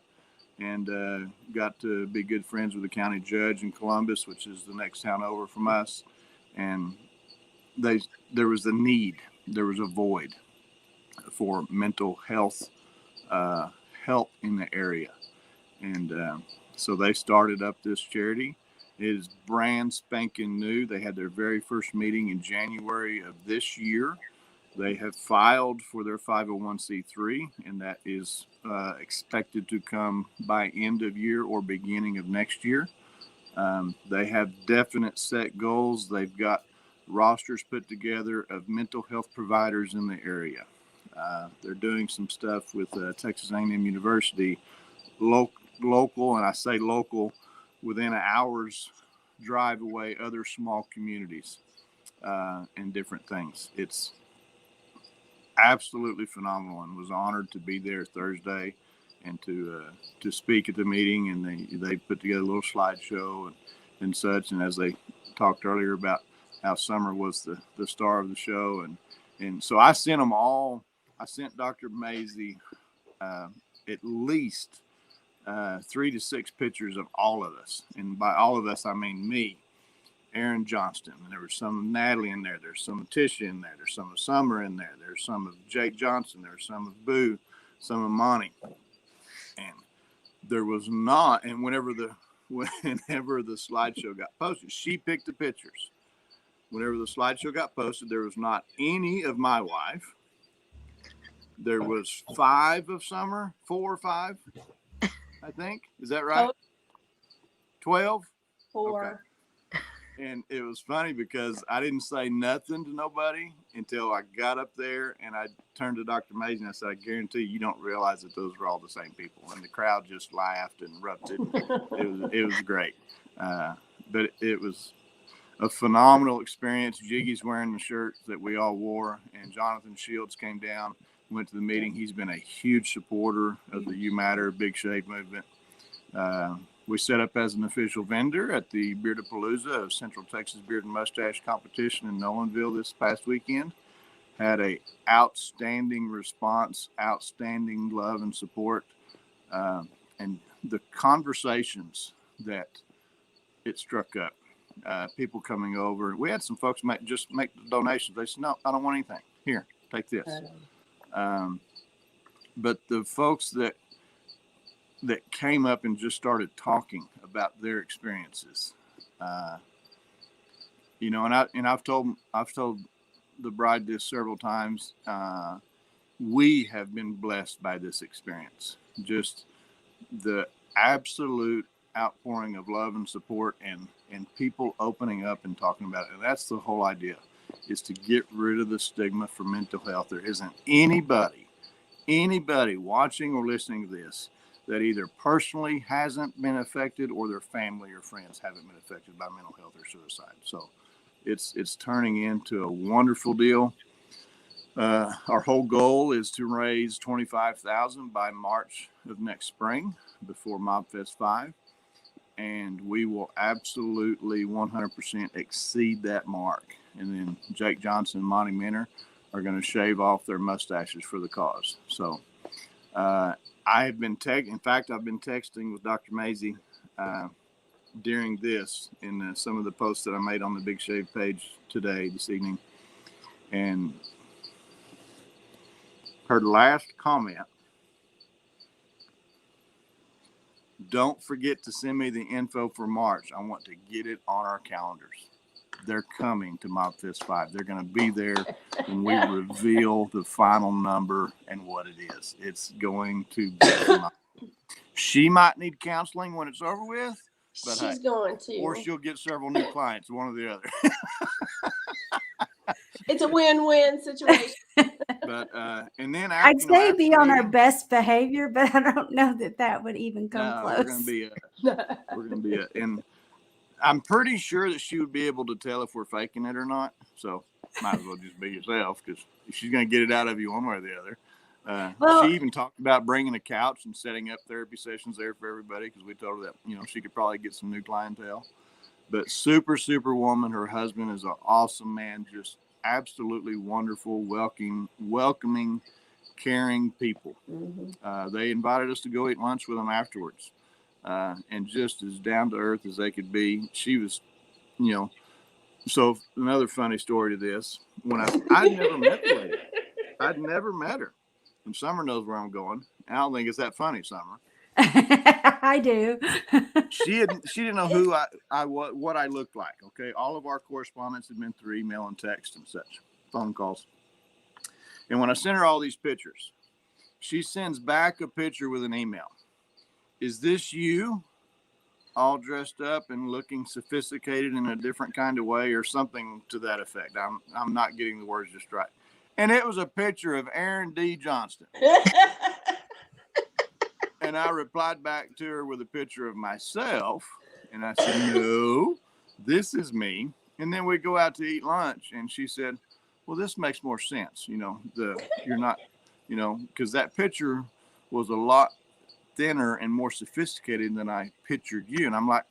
and got to be good friends with the county judge in Columbus, which is the next town over from us. And there was a need, there was a void for mental health help in the area. And so they started up this charity. It is brand spanking new. They had their very first meeting in January of this year. They have filed for their 501c3, and that is expected to come by end of year or beginning of next year. They have definite set goals. They've got rosters put together of mental health providers in the area. They're doing some stuff with Texas A&M University, local, and I say local, within an hour's drive away, other small communities and different things. It's absolutely phenomenal, and was honored to be there Thursday and to speak at the meeting. And they put together a little slideshow and such. And as they talked earlier about how Summer was the star of the show, and so I sent them all. I sent Dr. Maisie at least 3 to 6 pictures of all of us, and by all of us I mean me, Aaron Johnston, and there was some of Natalie in there. There's some of Tisha in there. There's some of Summer in there. There's some of Jake Johnson. There's some of Boo, some of Monty, and there was not. And whenever the slideshow got posted, she picked the pictures. Whenever the slideshow got posted, there was not any of my wife. There was 5 of Summer, 4 or 5, I think. Is that right? 12? 4. Okay. And it was funny because I didn't say nothing to nobody until I got up there, and I turned to Dr. Maisie and I said, I guarantee you don't realize that those were all the same people. And the crowd just laughed and erupted. It was great. But it was a phenomenal experience. Jiggy's wearing the shirt that we all wore, and Jonathan Shields came down, went to the meeting. He's been a huge supporter of the You Matter Big Shave movement. We set up as an official vendor at the Beardapalooza of Central Texas Beard and Mustache Competition in Nolanville this past weekend. Had a outstanding response, outstanding love and support, and the conversations that it struck up. People coming over. We had some folks make the donations. They said, "No, I don't want anything. Here, take this." But the folks that came up and just started talking about their experiences, and I've told the bride this several times. We have been blessed by this experience. Just the absolute outpouring of love and support, and people opening up and talking about it. And that's the whole idea, is to get rid of the stigma for mental health. There isn't anybody watching or listening to this that either personally hasn't been affected or their family or friends haven't been affected by mental health or suicide. So it's turning into a wonderful deal. Our whole goal is to raise $25,000 by March of next spring, before MobFest 5. And we will absolutely 100% exceed that mark. And then Jake Johnson and Monty Minner are going to shave off their mustaches for the cause. So I've been texting with Dr. Maisie during this in some of the posts that I made on the Big Shave page this evening. And her last comment, "Don't forget to send me the info for March. I want to get it on our calendars." They're coming to MobFest 5. They're going to be there when we reveal the final number and what it is. It's going to be phenomenal. She might need counseling when it's over with. But She's hey, going to. or she'll get several new clients, one or the other. It's a win-win situation. But and then I'd after, say after be the on our meeting, best behavior, but I don't know that would even come no, close. we're gonna be and I'm pretty sure that she would be able to tell if we're faking it or not. So might as well just be yourself, because she's gonna get it out of you one way or the other. Well- She even talked about bringing a couch and setting up therapy sessions there for everybody, because we told her that she could probably get some new clientele. But super woman. Her husband is an awesome man, just absolutely wonderful, welcoming, caring people. Mm-hmm. They invited us to go eat lunch with them afterwards, and just as down to earth as they could be. She was, So another funny story to this: when I'd never met the lady, I'd never met her, and Summer knows where I'm going. I don't think it's that funny, Summer. I do. She didn't know who what I looked like. Okay, all of our correspondence had been through email and text and such, phone calls. And when I sent her all these pictures, she sends back a picture with an email. Is this you, all dressed up and looking sophisticated in a different kind of way, or something to that effect? I'm not getting the words just right. And it was a picture of Aaron D. Johnston. And I replied back to her with a picture of myself. And I said, no, this is me. And then we go out to eat lunch. And she said, well, this makes more sense. You're not, because that picture was a lot thinner and more sophisticated than I pictured you. And I'm like,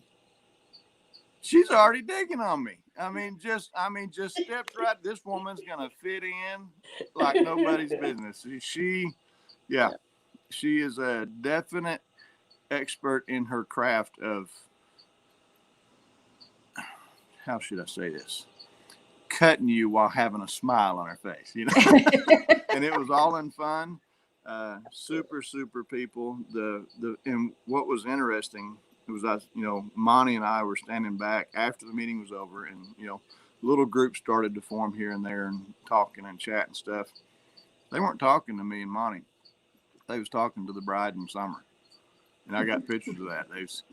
she's already digging on me. Just stepped right. This woman's going to fit in like nobody's business. She is a definite expert in her craft of, how should I say this, cutting you while having a smile on her face, And it was all in fun. Super people. And what was interesting was Monty and I were standing back after the meeting was over, and little groups started to form here and there and talking and chat and stuff. They weren't talking to me and Monty. They was talking to the bride and Summer. And I got pictures of that.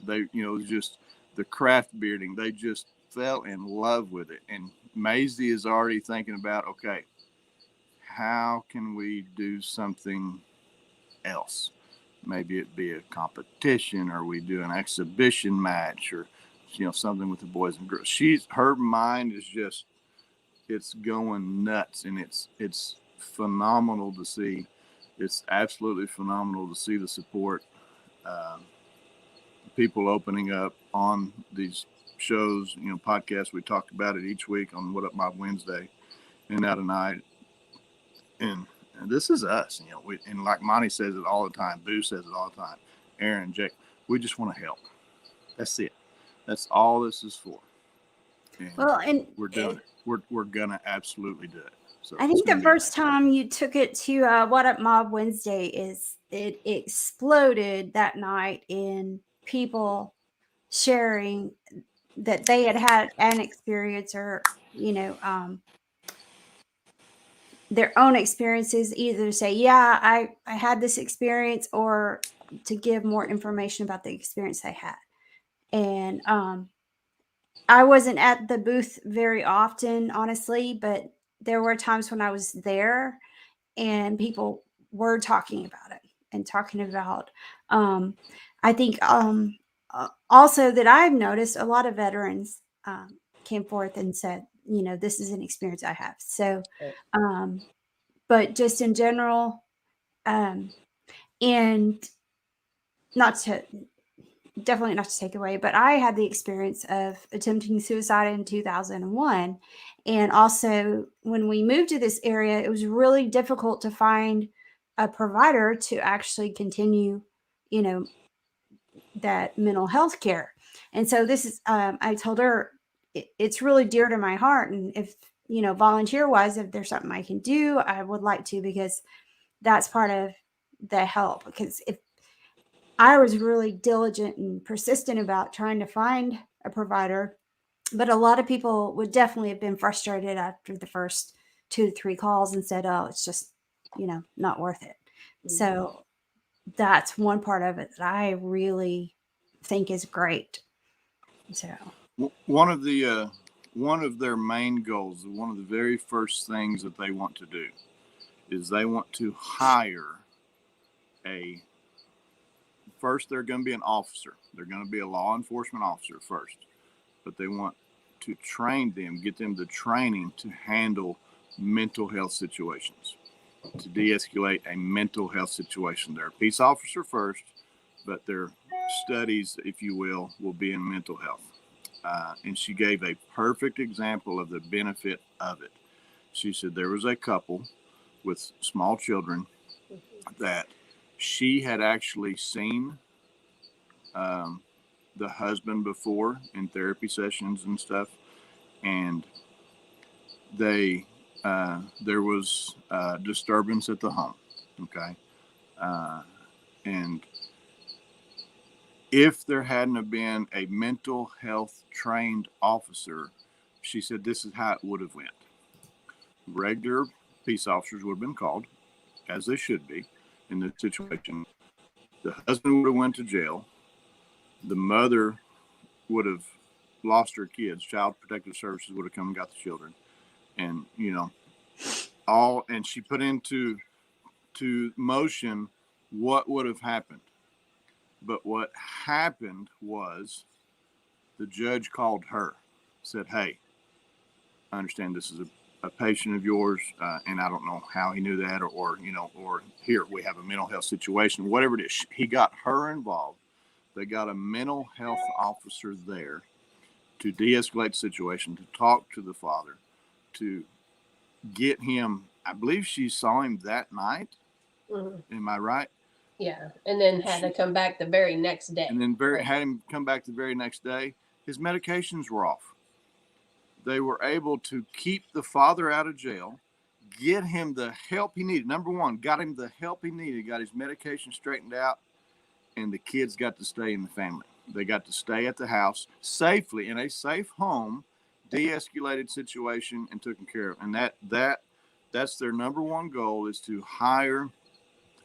They it was just the craft bearding. They just fell in love with it. And Maisie is already thinking about, okay, how can we do something else? Maybe it be a competition, or we do an exhibition match, or something with the boys and girls. Her mind is just, it's going nuts, and it's phenomenal to see. It's absolutely phenomenal to see the support. People opening up on these shows, podcasts. We talked about it each week on What Up Mob Wednesday and now tonight. And this is us, and like Monty says it all the time, Boo says it all the time, Aaron, Jake, we just want to help. That's it. That's all this is for. And we're doing it. We're gonna absolutely do it. So I think the first time you took it to What Up Mob Wednesday is it exploded that night in people sharing that they had an experience, or their own experiences, either to say, yeah, I had this experience, or to give more information about the experience they had. And I wasn't at the booth very often, honestly, but there were times when I was there and people were talking about it and talking about, I think, also that I've noticed a lot of veterans came forth and said, this is an experience I have. So, but just in general, and not to definitely not to take away, but I had the experience of attempting suicide in 2001. And also, when we moved to this area, it was really difficult to find a provider to actually continue, that mental health care. And so this is, I told her it's really dear to my heart. And if, volunteer wise, if there's something I can do, I would like to, because that's part of the help. Because if I was really diligent and persistent about trying to find a provider, but a lot of people would definitely have been frustrated after the first 2 to 3 calls and said, oh, it's just, not worth it. Mm-hmm. So that's one part of it that I really think is great. So One of their main goals, one of the very first things that they want to do is they want to hire first they're going to be an officer. They're going to be a law enforcement officer first, but they want to train them, get them the training to handle mental health situations, to de-escalate a mental health situation. They're a peace officer first, but their studies, if you will be in mental health. And she gave a perfect example of the benefit of it. She said there was a couple with small children that she had actually seen the husband before in therapy sessions and stuff, and there was disturbance at the home. Okay, and if there hadn't have been a mental health trained officer, she said this is how it would have went. Regular peace officers would have been called, as they should be in this situation. The husband would have went to jail. The mother would have lost her kids. Child Protective Services would have come and got the children, and and she put into motion what would have happened. But what happened was the judge called her, said, "Hey, I understand this is a patient of yours, and I don't know how he knew that, or here we have a mental health situation, whatever it is." He got her involved. They got a mental health officer there to de-escalate the situation, to talk to the father, to get him. I believe she saw him that night. Mm-hmm. Am I right? Yeah, and then had to come back the very next day. And then had him come back the very next day. His medications were off. They were able to keep the father out of jail, get him the help he needed. Number one, got him the help he needed, got his medication straightened out, and the kids got to stay in the family. They got to stay at the house safely in a safe home, de-escalated situation, and taken care of. And that's their number one goal, is to hire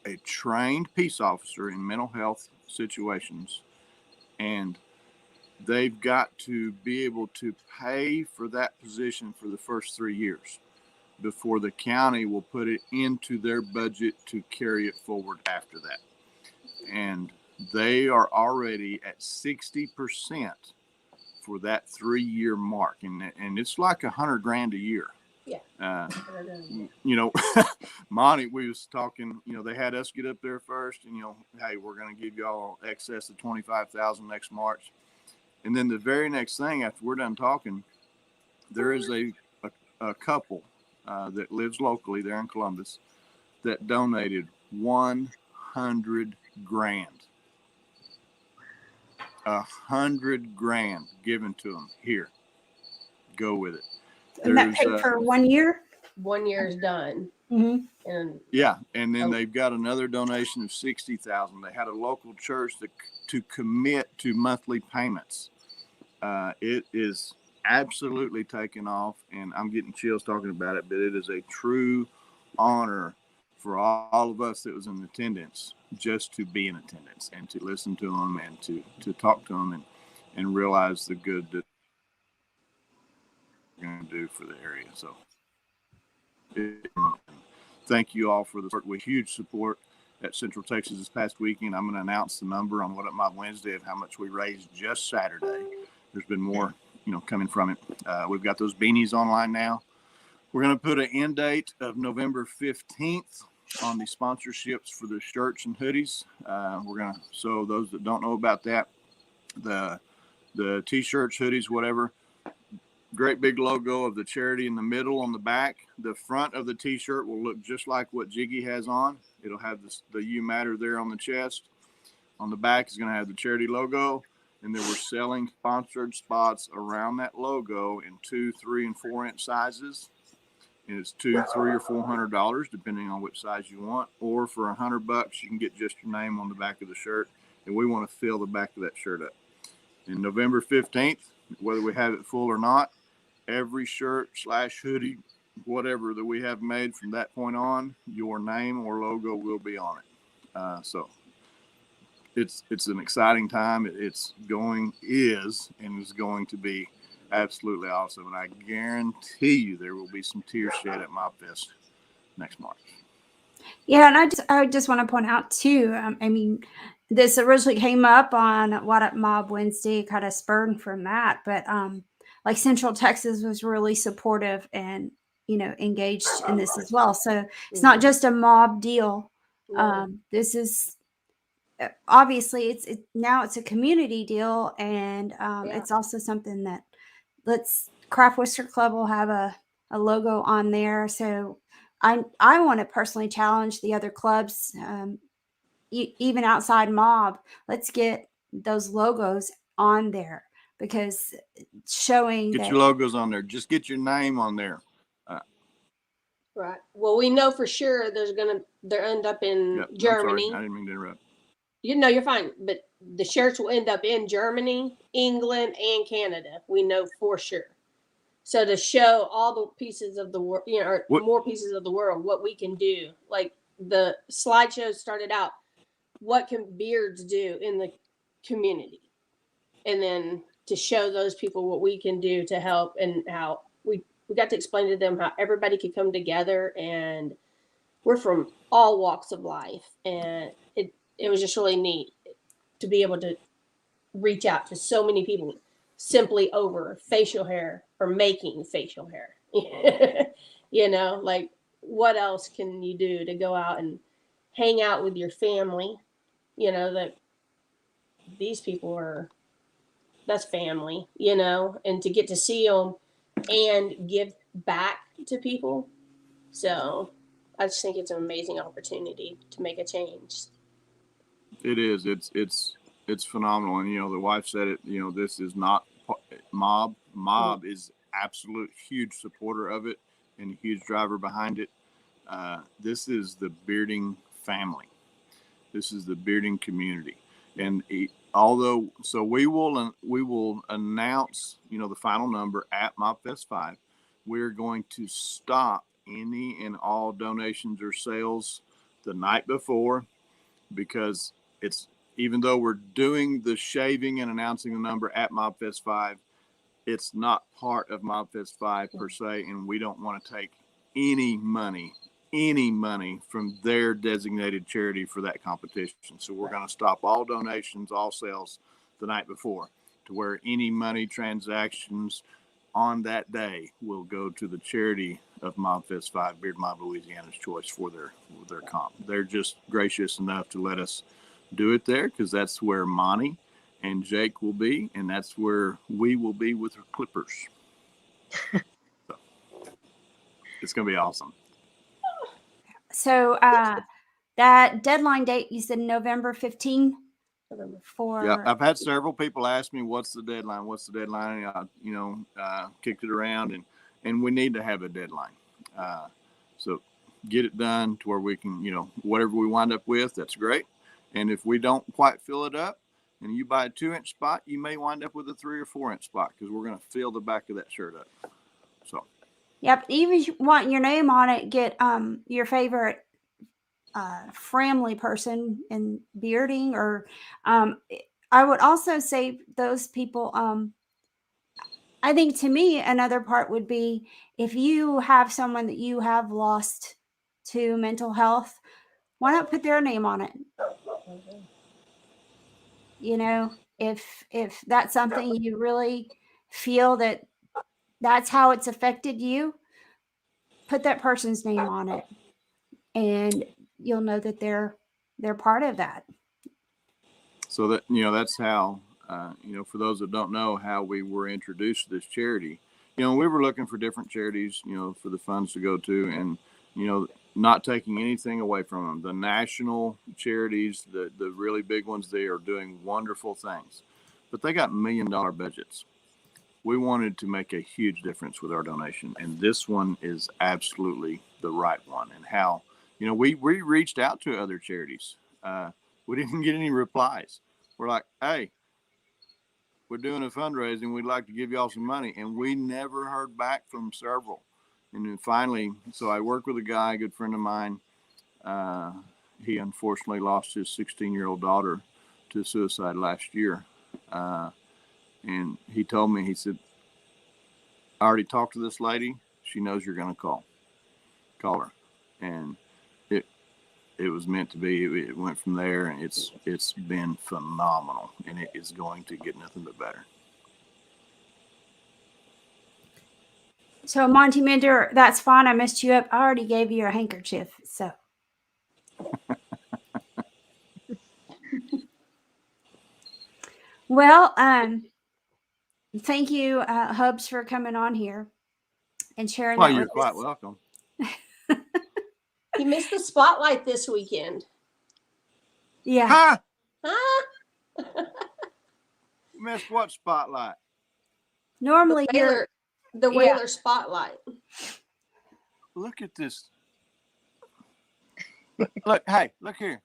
a trained peace officer in mental health situations, and they've got to be able to pay for that position for the first 3 years before the county will put it into their budget to carry it forward after that. And they are already at 60% for that 3-year mark, and it's like $100,000 a year. Yeah. Monty, we was talking, they had us get up there first, and hey, we're going to give y'all excess of $25,000 next March. And then the very next thing after we're done talking, there is a couple that lives locally there in Columbus that donated $100,000. $100,000 given to them. Here, go with it. and that paid for 1 year. 1 year is done. Mm-hmm. And yeah, and then they've got another donation of $60,000. They had a local church to commit to monthly payments. It is absolutely taken off, and I'm getting chills talking about it. But it is a true honor for all of us that was in attendance, just to be in attendance and to listen to them and to talk to them and realize the good that they're going to do for the area. So thank you all for the support. With huge support at Central Texas this past weekend. I'm going to announce the number on my Wednesday of how much we raised just Saturday. There's been more, coming from it. We've got those beanies online now. We're going to put an end date of November 15th on the sponsorships for the shirts and hoodies. So those that don't know about that, the t-shirts, hoodies, whatever, great big logo of the charity in the middle on the back. The front of the t-shirt will look just like what Jiggy has on. It'll have the You Matter there on the chest. On the back is going to have the charity logo. And then we're selling sponsored spots around that logo in 2, 3, and 4 inch sizes. And it's $200, $300, or $400, depending on which size you want. Or for $100, you can get just your name on the back of the shirt. And we want to fill the back of that shirt up. And November 15th, whether we have it full or not, every shirt / hoodie, whatever that we have made from that point on, your name or logo will be on it. So it's an exciting time. It's going and is going to be absolutely awesome. And I guarantee you there will be some tears shed at Mob Fest next March. Yeah, and I just want to point out too. I mean, this originally came up on What Up Mob Wednesday, kind of spurred from that. But like Central Texas was really supportive and engaged in this as well. So it's not just a mob deal. This is obviously now it's a community deal, and it's also something that Craft Whisker Club will have a logo on there. So I want to personally challenge the other clubs, even outside mob. Let's get those logos on there, because showing Get that your logos on there. Just get your name on there. Right. Well, we know for sure they'll end up in Yep, Germany. I'm sorry. I didn't mean to interrupt. You're fine. But the shirts will end up in Germany, England, and Canada. We know for sure. So to show all the pieces of the world, or more pieces of the world, what we can do. Like the slideshow started out, what can beards do in the community? And then to show those people what we can do to help, and how we got to explain to them how everybody could come together, and we're from all walks of life. And it was just really neat to be able to reach out to so many people simply over facial hair or making facial hair. Like what else can you do to go out and hang out with your family? That these people that's family, and to get to see them and give back to people. So I just think it's an amazing opportunity to make a change. It is. It's phenomenal. And the wife said it. This is not mob. Mob is absolute huge supporter of it and a huge driver behind it. This is the bearding family. This is the bearding community. And we will announce the final number at MobFest 5. We're going to stop any and all donations or sales the night before, because even though we're doing the shaving and announcing the number at MobFest 5, it's not part of MobFest 5 per se, and we don't want to take any money from their designated charity for that competition. So we're going to stop all donations, all sales the night before, to where any money transactions on that day will go to the charity of MobFest 5, Beard Mob Louisiana's Choice, for their comp. They're just gracious enough to let us do it there, because that's where Monty and Jake will be, and that's where we will be with the Clippers. So it's going to be awesome. So that deadline date, you said November 15 for. Yeah, I've had several people ask me, what's the deadline? And I, kicked it around, and we need to have a deadline. So get it done to where we can, whatever we wind up with, that's great. And if we don't quite fill it up and you buy a 2-inch spot, you may wind up with a 3 or 4-inch spot, because we're going to fill the back of that shirt up. So. Yep. Even if you want your name on it, get your favorite family person in bearding, or I would also say those people. I think, to me, another part would be, if you have someone that you have lost to mental health, why not put their name on it? If that's something you really feel that's how it's affected you, put that person's name on it, and you'll know that they're part of that. So that, that's how, for those that don't know how we were introduced to this charity, we were looking for different charities, for the funds to go to, and, not taking anything away from them. The national charities, the really big ones, they are doing wonderful things, but they got $1 million budgets. We wanted to make a huge difference with our donation, and this one is absolutely the right one. And how, we reached out to other charities. We didn't get any replies. We're like, hey, we're doing a fundraising. We'd like to give y'all some money. And we never heard back from several. And then finally, so I worked with a guy, a good friend of mine. He unfortunately lost his 16-year-old daughter to suicide last year. And he told me, he said, I already talked to this lady. She knows you're going to call her. And it was meant to be. It went from there, and it's been phenomenal, and it is going to get nothing but better. So Monty Mender, that's fine. I messed you up. I already gave you a handkerchief. So well, thank you, Hubs, for coming on here and sharing Well, that you're with quite us. welcome. He missed the spotlight this weekend. Yeah. Huh? Huh? Missed what spotlight? Normally you're The Whaler spotlight. Look at this. Look, hey, look here.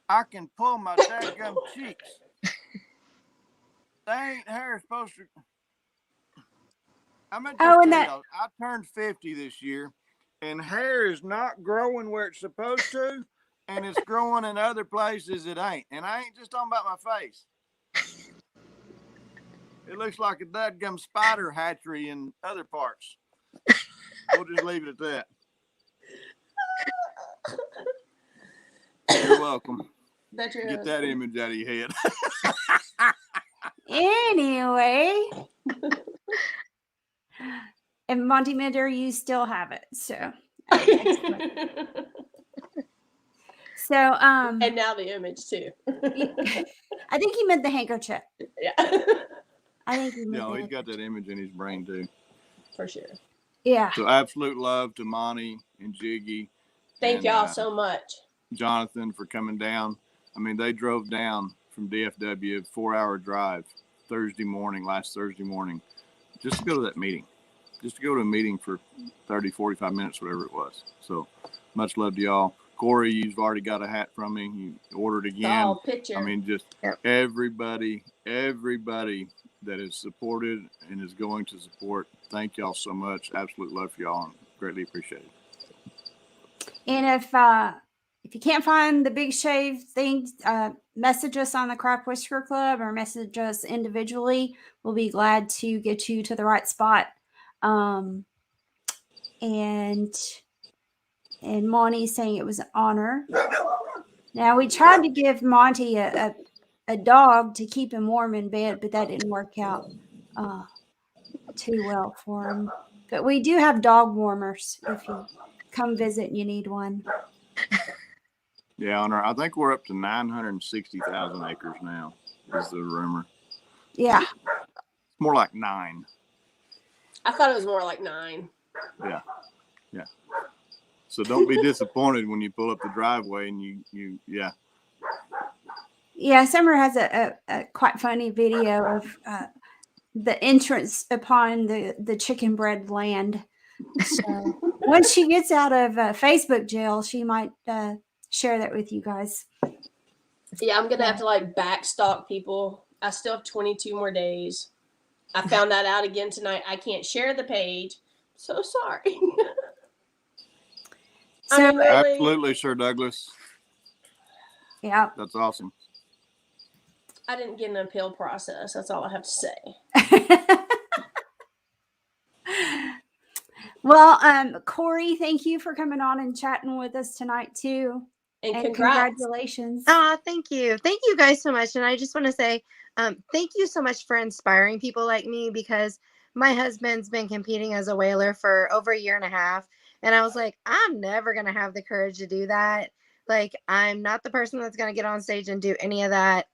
I can pull my dadgum cheeks. They ain't hair supposed to. I'm gonna just Oh, and tell that y'all, I turned 50 this year, and hair is not growing where it's supposed to, and it's growing in other places it ain't. And I ain't just talking about my face. It looks like a dadgum spider hatchery in other parts. We'll just leave it at that. You're welcome. That's your Get that image out of your head. anyway. And Monty Mender, you still have it. So so and now the image too. I think he meant the handkerchief. Yeah. I think he meant No, the he's got that image in his brain too. For sure. Yeah. So absolute love to Monty and Jiggy. Thank and, y'all so much. Jonathan for coming down. I mean, they drove down from DFW, 4-hour drive last Thursday morning, just to go to that meeting, just to go to a meeting for 30, 45 minutes, whatever it was. So much love to y'all. Corey, you've already got a hat from me. You ordered again. Oh, picture. I mean, just everybody that has supported and is going to support. Thank y'all so much. Absolute love for y'all and greatly appreciate it. And if you can't find the Big Shave things, message us on the Craft Whisker Club or message us individually. We'll be glad to get you to the right spot. And Monty's saying it was an honor. Now we tried to give Monty a dog to keep him warm in bed, but that didn't work out too well for him. But we do have dog warmers if you come visit and you need one. Yeah, I think we're up to 960,000 acres now, is the rumor. Yeah. It's more like 9. I thought it was more like 9. Yeah. So don't be disappointed when you pull up the driveway and you. Yeah, Summer has a quite funny video of the entrance upon the chicken bread land. So once she gets out of Facebook jail, she might share that with you guys. Yeah, I'm gonna have to like backstalk people. I still have 22 more days. I found that out again tonight. I can't share the page. So sorry. So, I mean, really, Absolutely, Sir Douglas. yeah. That's awesome. I didn't get an appeal process. That's all I have to say. Well, Corey, thank you for coming on and chatting with us tonight too. And congrats. Congratulations. Thank you. Thank you guys so much. And I just want to say, thank you so much for inspiring people like me, because my husband's been competing as a whaler for over a year and a half. And I was like, I'm never going to have the courage to do that. Like, I'm not the person that's going to get on stage and do any of that.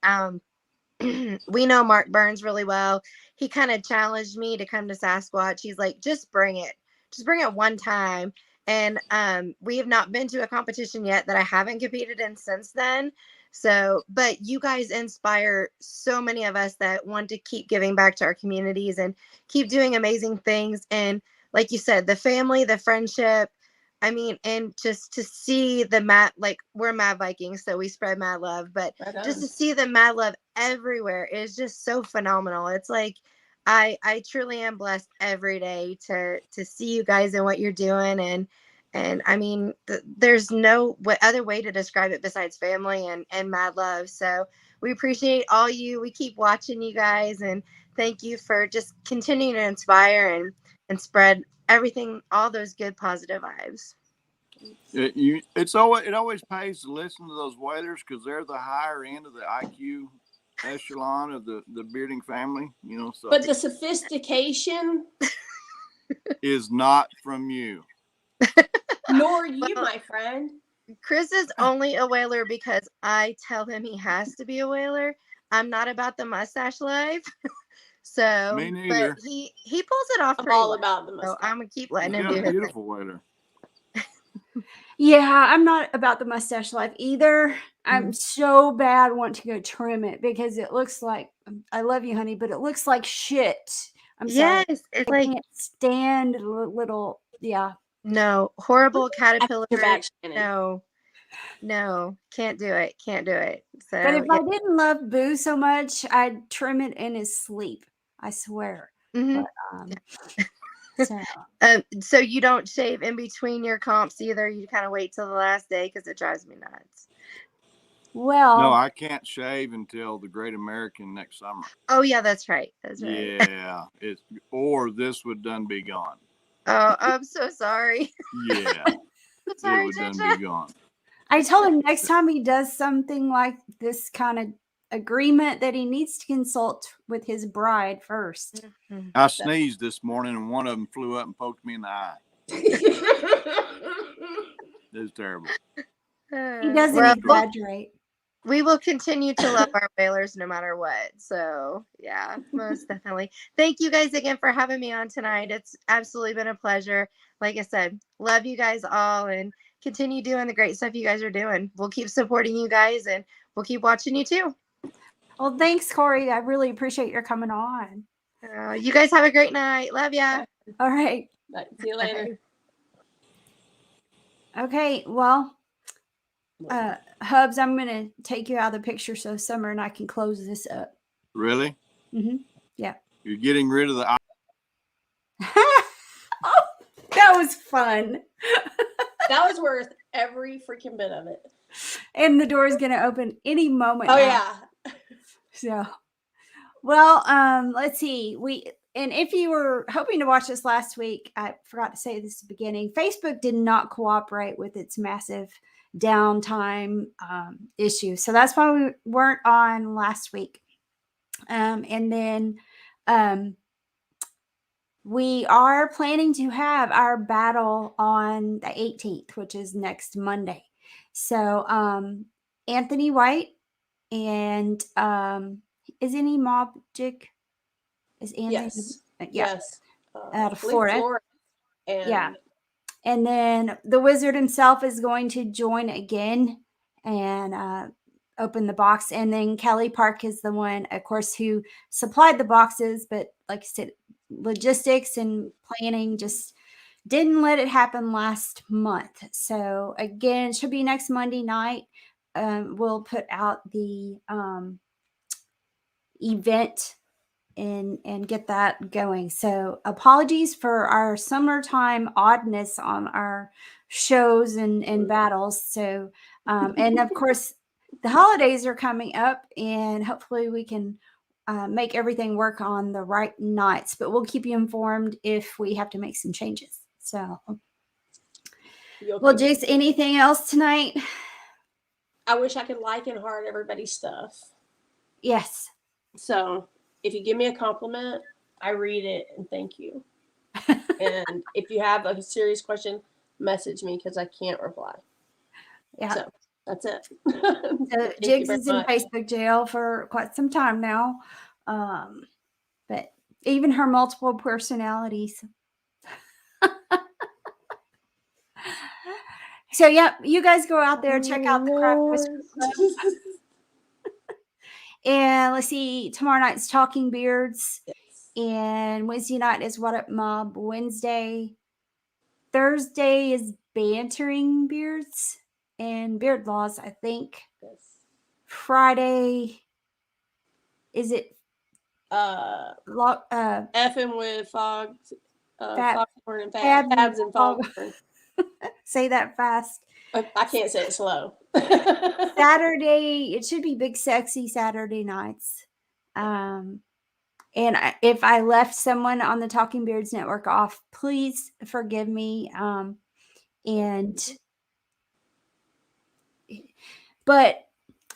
We know Mark Burns really well. He kind of challenged me to come to Sasquatch. He's like, just bring it. Just bring it one time. And we have not been to a competition yet that I haven't competed in since then. So, but you guys inspire so many of us that want to keep giving back to our communities and keep doing amazing things. And like you said, the family, the friendship, I mean, and just to see the like we're Mad Vikings, so we spread mad love, but just to see the mad love everywhere is just so phenomenal. It's like, I truly am blessed every day to see you guys and what you're doing. And I mean, there's no other way to describe it besides family and mad love. So we appreciate all you. We keep watching you guys, and thank you for just continuing to inspire and spread everything, all those good positive vibes. It always pays to listen to those whalers because they're the higher end of the IQ echelon of the bearding family. So But the sophistication, is not from you. nor you, Well, my friend. Chris is only a whaler because I tell him he has to be a whaler. I'm not about the mustache life. So, Me but neither. he pulls it off I'm pretty all well. about the So mustache. I'm gonna keep letting He's him got do a his thing. beautiful whaler. Yeah, I'm not about the mustache life either. I'm so bad want to go trim it because it looks like, I love you, honey, but it looks like shit. I'm sorry. Yes, it's I like can't stand little, yeah. no horrible I got caterpillar. your back, Shannon. No, can't do it. Can't do it. So But if yeah. I didn't love Boo so much, I'd trim it in his sleep. I swear. Mhm. But, so So you don't shave in between your comps either. You kind of wait till the last day because it drives me nuts. well, No, I can't shave until the Great American next summer. Oh yeah, that's right. That's right. Yeah, or this would done be gone. Oh, I'm so sorry. Yeah, I'm it sorry, would done Ginger. be gone. I told him next time he does something like this kind of agreement that he needs to consult with his bride first. I sneezed this morning and one of them flew up and poked me in the eye. It was terrible. He doesn't Well, exaggerate. we will continue to love our whalers no matter what. So yeah, most definitely. Thank you guys again for having me on tonight. It's absolutely been a pleasure. Like I said, love you guys all and continue doing the great stuff you guys are doing. We'll keep supporting you guys and we'll keep watching you too. Well, thanks, Corey. I really appreciate your coming on. You guys have a great night. Love ya. All right. See you later. Okay. Well, Hubs, I'm going to take you out of the picture so Summer and I can close this up. Really? Mm-hmm. Yeah. You're getting rid of the. Oh, that was fun. That was worth every freaking bit of it. And the door is going to open any moment. Oh now. yeah. So, well, let's see. And if you were hoping to watch this last week, I forgot to say this at the beginning. Facebook did not cooperate with its massive downtime issue, so that's why we weren't on last week. And then we are planning to have our battle on the 18th, which is next Monday. So Anthony White and is any Mob Jig? Is Anthony? Yes. Yeah. Yes. Out of Florida. And Yeah. And then the wizard himself is going to join again and open the box. And then Kelly Park is the one, of course, who supplied the boxes. But like I said, logistics and planning just didn't let it happen last month. So again, it should be next Monday night. We'll put out the event and get that going. So apologies for our summertime oddness on our shows and battles. So and of course the holidays are coming up and hopefully we can make everything work on the right nights, but we'll keep you informed if we have to make some changes. So well, Jace, anything else tonight? I wish I could like and heart everybody's stuff. Yes. So if you give me a compliment, I read it and thank you. And if you have a serious question, message me because I can't reply. Yeah. So that's it. So Jigs is in Facebook jail for quite some time now. But even her multiple personalities. So yeah, you guys go out there, check out the Craft Whisker Club. And let's see, tomorrow night's Talking Beards. Yes. And Wednesday night is What Up Mob. Wednesday. Thursday is Bantering Beards and Beard Laws, I think. Yes. Friday, is it effing with Fogs, Foghorn and Fabs Fabs and Foghorn. Say that fast. I can't say it slow. Saturday, it should be big, sexy Saturday nights. And if I left someone on the Talking Beards Network off, please forgive me. But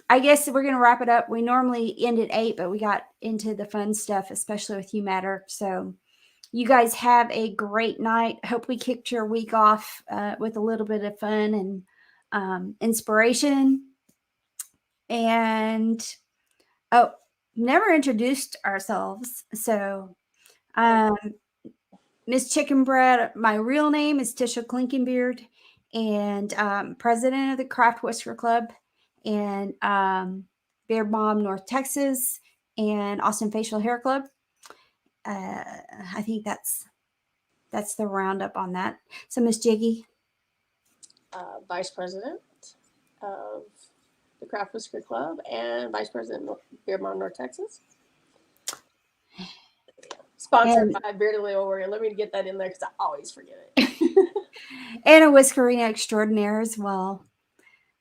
I guess we're going to wrap it up. We normally end at 8, but we got into the fun stuff, especially with You Matter. So you guys have a great night. Hope we kicked your week off with a little bit of fun and inspiration. And never introduced ourselves. So Miss Chicken Bread, my real name is Tisha Klinkenbeard, and president of the Craft Whisker Club, and Beard Mom North Texas, and Austin Facial Hair Club. I think that's the roundup on that. So Miss Jiggy, Vice president of the Craft Whisker Club and vice president of Beard Mom North Texas. Sponsored by Bearded Oil Warrior. Let me get that in there because I always forget it. And a whiskerina extraordinaire as well.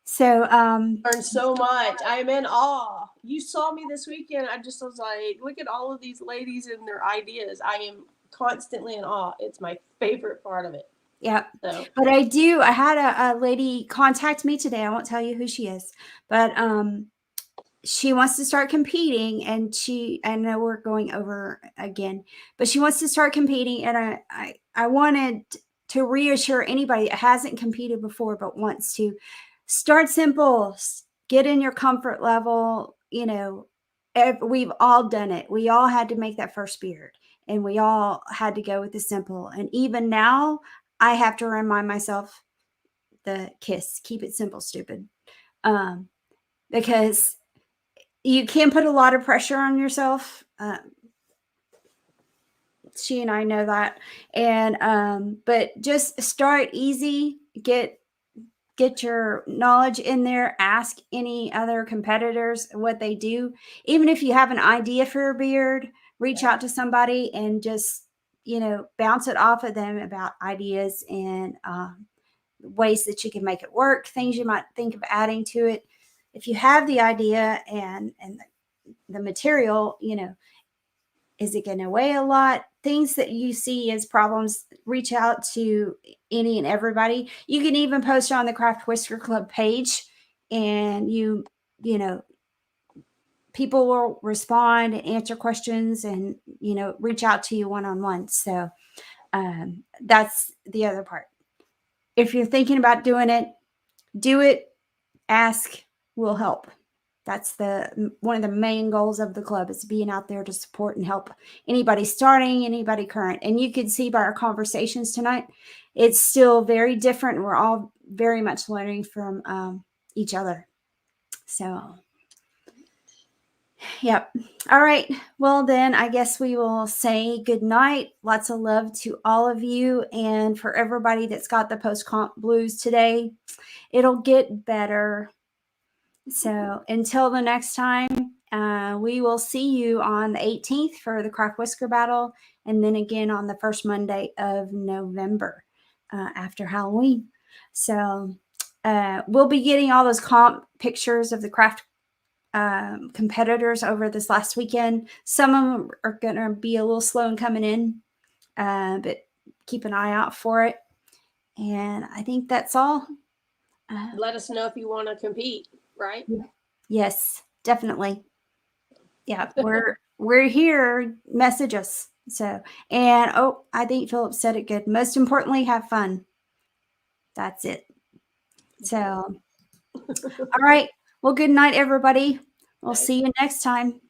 So learned so much. I am in awe. You saw me this weekend. I just was like, look at all of these ladies and their ideas. I am constantly in awe. It's my favorite part of it. Yeah. So. But I had a lady contact me today. I won't tell you who she is, but she wants to start competing, and I know we're going over again, but she wants to start competing. And I wanted to reassure anybody that hasn't competed before, but wants to start simple, get in your comfort level. You know, we've all done it. We all had to make that first beard, and we all had to go with the simple. And even now I have to remind myself the kiss, keep it simple, stupid. Because you can put a lot of pressure on yourself. She and I know that. And but just start easy, get your knowledge in there, ask any other competitors what they do. Even if you have an idea for a beard, reach out to somebody and just, bounce it off of them about ideas and ways that you can make it work, things you might think of adding to it. If you have the idea and the material, is it going to weigh a lot? Things that you see as problems, reach out to any and everybody. You can even post on the Craft Whisker Club page, and people will respond and answer questions and, reach out to you one-on-one. So that's the other part. If you're thinking about doing it, do it, ask, will help. That's one of the main goals of the club, is being out there to support and help anybody starting, anybody current. And you can see by our conversations tonight, it's still very different. We're all very much learning from each other. So, yep. All right. Well, then I guess we will say good night. Lots of love to all of you. And for everybody that's got the post-comp blues today, it'll get better. So until the next time, we will see you on the 18th for the Craft Whisker Battle, and then again on the first Monday of November after Halloween. So we'll be getting all those comp pictures of the craft competitors over this last weekend. Some of them are going to be a little slow in coming in, but keep an eye out for it. And I think that's all. Let us know if you want to compete. Right? Yes, definitely. Yeah, we're here. Message us. So, and I think Philip said it good. Most importantly, have fun. That's it. So, all right. Well, good night, everybody. We'll see you next time.